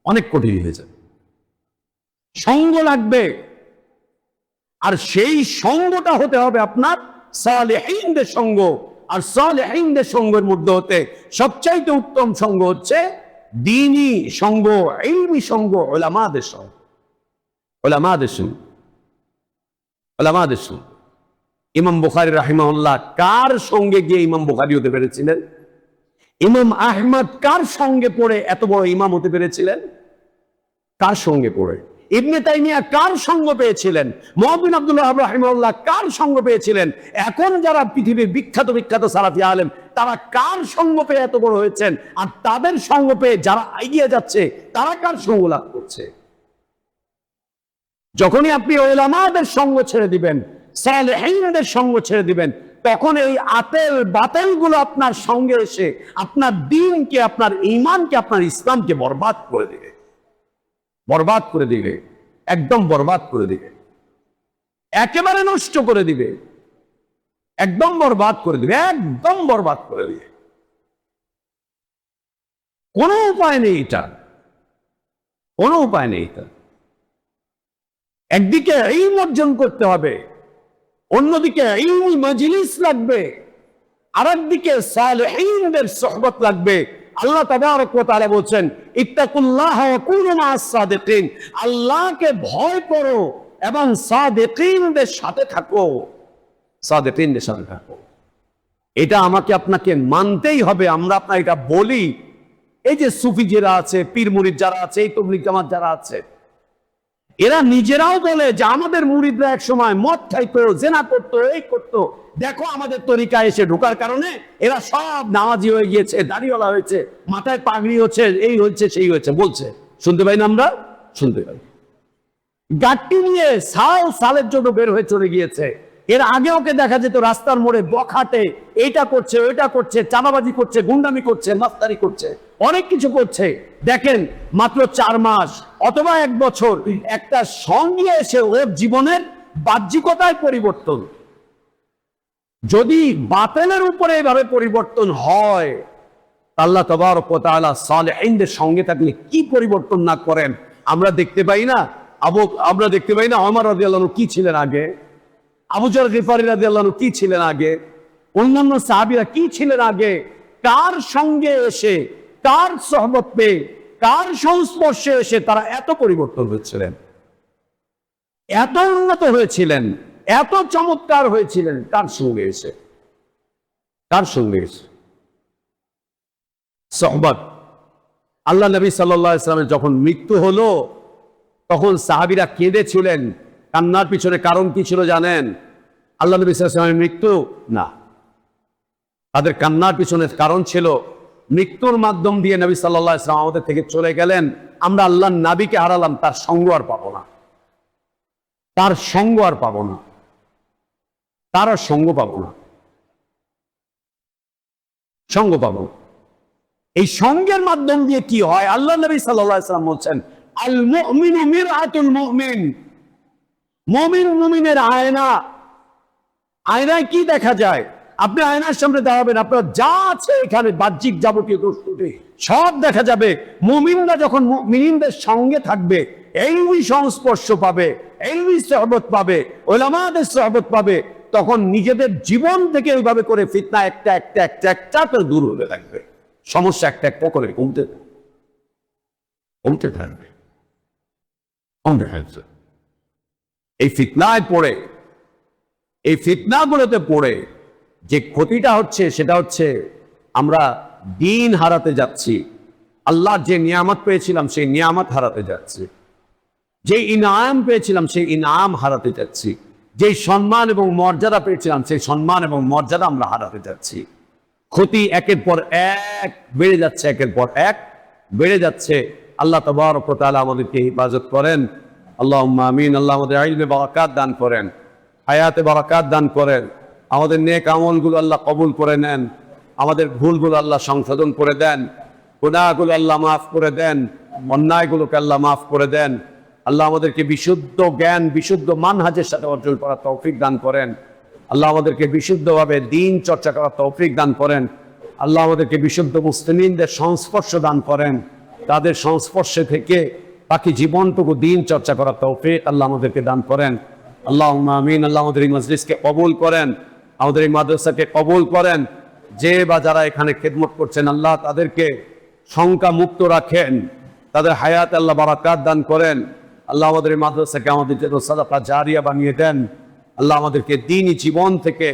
অনেক কঠিন হয়েছে। সঙ্গ লাগবে। আর সেই সঙ্গটা হতে হবে আপনার সালেহীনদের সঙ্গ। আর সালেহীনদের সঙ্গের মধ্যে হতে সবচাইতে উত্তম সঙ্গ হচ্ছে দ্বীনি সঙ্গ, ইলমি সঙ্গ, উলামাদের সঙ্গ। উলামাদের সঙ্গ, উলামাদের সঙ্গ। ইমাম বুখারী রাহিমাহুল্লাহ কার সঙ্গে গিয়ে ইমাম বুখারী হতে পেরেছিলেন? ইমাম আহমদ কার সঙ্গে পড়ে এত বড় ইমাম হতে পেরেছিলেন? কার সঙ্গে পড়ে? ইবনে তাইমিয়া কার সঙ্গ পেয়েছিলেন? মুহাম্মদ বিন আব্দুল ওয়াহাব রাহিমাহুল্লাহ কার সঙ্গ পেয়েছিলেন? এখন যারা পৃথিবীর বিখ্যাত বিখ্যাত সালাফি আলেম, তারা কার সঙ্গ পেয়ে এত বড় হয়েছেন? আর তাদের সঙ্গ পেয়ে যারা এগিয়ে যাচ্ছে, তারা কার সঙ্গ লাভ করছে? যখনই আপনি উলামাদের সঙ্গ ছেড়ে দিবেন, সালেহীনদের সঙ্গ ছেড়ে দিবেন, তখন এই আতেল বাতেল গুলো আপনার সঙ্গে এসে আপনার দ্বীনকে, আপনার ঈমানকে, আপনার ইসলামকে বরবাদ করে দিবে। বরবাদ করে দিবে, একদম বরবাদ করে দিবে, একেবারে নষ্ট করে দিবে, একদম বরবাদ করে দিবে, একদম বরবাদ করে দিবে। কোনো উপায় নেই এটা, কোনো উপায় নেই এটা। একদিকে ইলম অর্জন করতে হবে, অন্যদিকে ইলমি মজলিস লাগবে, আর একদিকে সালেহীনদের সোহবত লাগবে। আল্লাহ তাবারক ওয়া তাআলা বলছেন, ইত্তাকুল্লাহ ওয়া কুনু মা'আস সাদিকিন, আল্লাহকে ভয় করো এবং সাদিকিনদের সাথে থাকো, সাদিকিনদের সাথে থাকো। এটা আমাকে আপনাকে মানতেই হবে। আমরা আপনার এটা বলি, এই যে সুফি যারা আছে, পীর মুরিদ যারা আছে, এই তবলিগ জামাত যারা আছে, এরা নিজেরাও বলে যে আমাদের মুরিদরা এক সময় মদ খাইতো, জেনা করতো, এই করতো, দেখো আমাদের তরিকা এসে ঢোকার কারণে এরা সব নামাজি হয়ে গিয়েছে, দাড়িওয়ালা হয়েছে, মাথায় পাগড়ি হচ্ছে, এই হচ্ছে সেই হচ্ছে বলছে। শুনতে পাই না আমরা? শুনতে পাই। গাড়ি নিয়ে সালের জন্য বের হয়ে চলে গিয়েছে। এর আগে ওকে দেখা যেত রাস্তার মোড়ে বখাটে, এইটা করছে, ওইটা করছে, চাঁদাবাজি করছে, গুন্ডামি করছে, মাস্তারি করছে, অনেক কিছু করছে। দেখেন মাত্র 4 মাস অথবা 1 বছর একটা সঙ্গে এসে ওর জীবনের বাহ্যিকতায় পরিবর্তন। যদি বাতিলের উপরে এভাবে পরিবর্তন হয়, আল্লাহ তাবারক ওয়া তাআলা সালেহীনদের সঙ্গে থাকলে কি পরিবর্তন না করেন আমরা দেখতে পাই না। আমরা দেখতে পাই না ওমর রাদিয়াল্লাহু আনহু কি ছিলেন আগে, আবু যর গিফারী রাদিয়াল্লাহু আনহু কি ছিলেন আগে, অন্যান্য সাহাবীরা কি ছিলেন আগে, কার সঙ্গে এসে, কার সোহবত পেয়ে, কার সংস্পর্শে এসে তারা এত পরিবর্তন হয়েছিলেন, এত উন্নত হয়েছিলেন, এত চমৎকার হয়েছিলেন, কার সঙ্গে এসে, কার সঙ্গে এসে সোহবত। আল্লাহ নবী সাল্লাল্লাহু আলাইহি ওয়াসাল্লামের যখন মৃত্যু হলো, তখন সাহাবীরা কেঁদেছিলেন। কান্নার পিছনে কারণ কি ছিল জানেন? আল্লাহ নবী সাল্লাল্লাহু আলাইহি ওয়াসাল্লামের মৃত্যু না, তাদের কান্নার পিছনে কারণ ছিল মৃত্যুর মাধ্যম দিয়ে নবী সাল্লাল্লাহু আলাইহি ওয়াসাল্লাম আমাদের থেকে চলে গেলেন, আমরা আল্লাহর নবীকে হারালাম, তার সঙ্গ আর পাবো না, তার সঙ্গ আর পাবো না, তার আর সঙ্গ পাবো না, সঙ্গ পাবো। এই সঙ্গের মাধ্যম দিয়ে কি হয়? আল্লাহ নবী সাল্লাল্লাহু আলাইহি ওয়াসাল্লাম বলছেন, আল মুমিনু মিরআতুল মুমিন, মুমিন মুমিনের আয়না। আয়নায় কি দেখা যায়? আপনি আয়নার সামনে দাঁড়াবেন, আপনার যা আছে এখানে বাহ্যিক যাবতীয় দোষত্রুটি সব দেখা যাবে। মুমিনরা যখন মুমিনদের সঙ্গে থাকবে, ইলমি সংস্পর্শ পাবে, ইলমি সোহবত পাবে, উলামাদের সোহবত পাবে, তখন নিজেদের জীবন থেকে ওইভাবে করে ফিতনা একটা একটা একটা একটা করে দূর হতে থাকবে, সমস্যা একটা একটা করে কমতে কমতে থাকবে, কমতে থাকবে। এই ফিতনায় পড়ে, এই ফিতনাগুলোতে পড়ে যে ক্ষতিটা হচ্ছে সেটা হচ্ছে আমরা দিন হারাতে যাচ্ছি, আল্লাহর যে নিয়ামত পেয়েছিলাম সেই নিয়ামত হারাতে যাচ্ছি, যে ইনাম পেয়েছিলাম সেই ইনাম হারাতে যাচ্ছি, যে সম্মান এবং মর্যাদা পেয়েছিলাম সেই সম্মান এবং মর্যাদা আমরা হারাতে যাচ্ছি। ক্ষতি একের পর এক বেড়ে যাচ্ছে, একের পর এক বেড়ে যাচ্ছে। আল্লাহ তাবারক ওয়া তাআলা আমাদেরকে হেফাজত করেন, আল্লাহুম্মা আমিন। আল্লাহ আমাদের ইলমে বারাকাত দান করেন, হায়াতে বারাকাত দান করেন, আমাদের নেক আমলগুলো আল্লাহ কবুল করে নেন, আমাদের ভুলগুলো আল্লাহ সংশোধন করে দেন, গুনাহগুলো আল্লাহ মাফ করে দেন, অন্যায়গুলোকে আল্লাহ মাফ করে দেন। আল্লাহ আমাদেরকে বিশুদ্ধ জ্ঞান, বিশুদ্ধ মানহাজের সাথে অর্জন করার তৌফিক দান করেন। আল্লাহ আমাদেরকে বিশুদ্ধভাবে দিন চর্চা করার তৌফিক দান করেন। আল্লাহ আমাদেরকে বিশুদ্ধ মুসলিমদের সংস্পর্শ দান করেন, তাদের সংস্পর্শে থেকে বাকি জীবনটুকু দিন চর্চা করার তৌফিক আল্লাহ আমাদেরকে দান করেন। আল্লাহুম্মা আমিন। আল্লাহ আমাদের এই মজলিসকে কবুল করেন, আমাদের এই মাদ্রাসাকে কবুল করেন। যে বা যারা এখানে খেদমত করছেন আল্লাহ তাদেরকে শঙ্কা মুক্ত রাখেন, তাদের হায়াত আল্লাহ বারাকাত দান করেন। আল্লাহ আমাদের এই মাদ্রাসাকে আমাদের জন্য সাদাকা জারিয়া বানিয়ে দেন। আল্লাহ আমাদেরকে দ্বীনি জীবন থেকে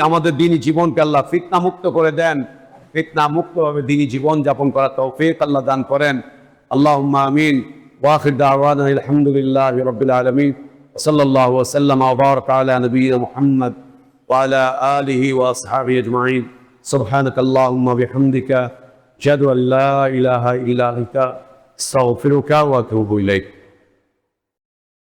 আমাদের দ্বীনি জীবনকে আল্লাহ ফিতনা মুক্ত করে দেন, ফিতনা মুক্তভাবে দ্বীনি জীবন যাপন করার তৌফিক আল্লাহ দান করেন। আল্লাহুম্মা আমিন। ওয়া আখির দাওয়ানা আলহামদুলিল্লাহি রাব্বিল আলামিন। সাল্লাল্লাহু ওয়া সাল্লামা ওয়া বারাকা আলা নবিয়িনা মুহাম্মদ ওয়া আলা আলিহি ওয়া আসহাবিহি আজমাইন। সুবহানাকাল্লাহুম্মা বিহামদিকা আশহাদু আল লা ইলাহা ইল্লা আনতা আস্তাগফিরুকা ওয়া আতুবু ইলাইক।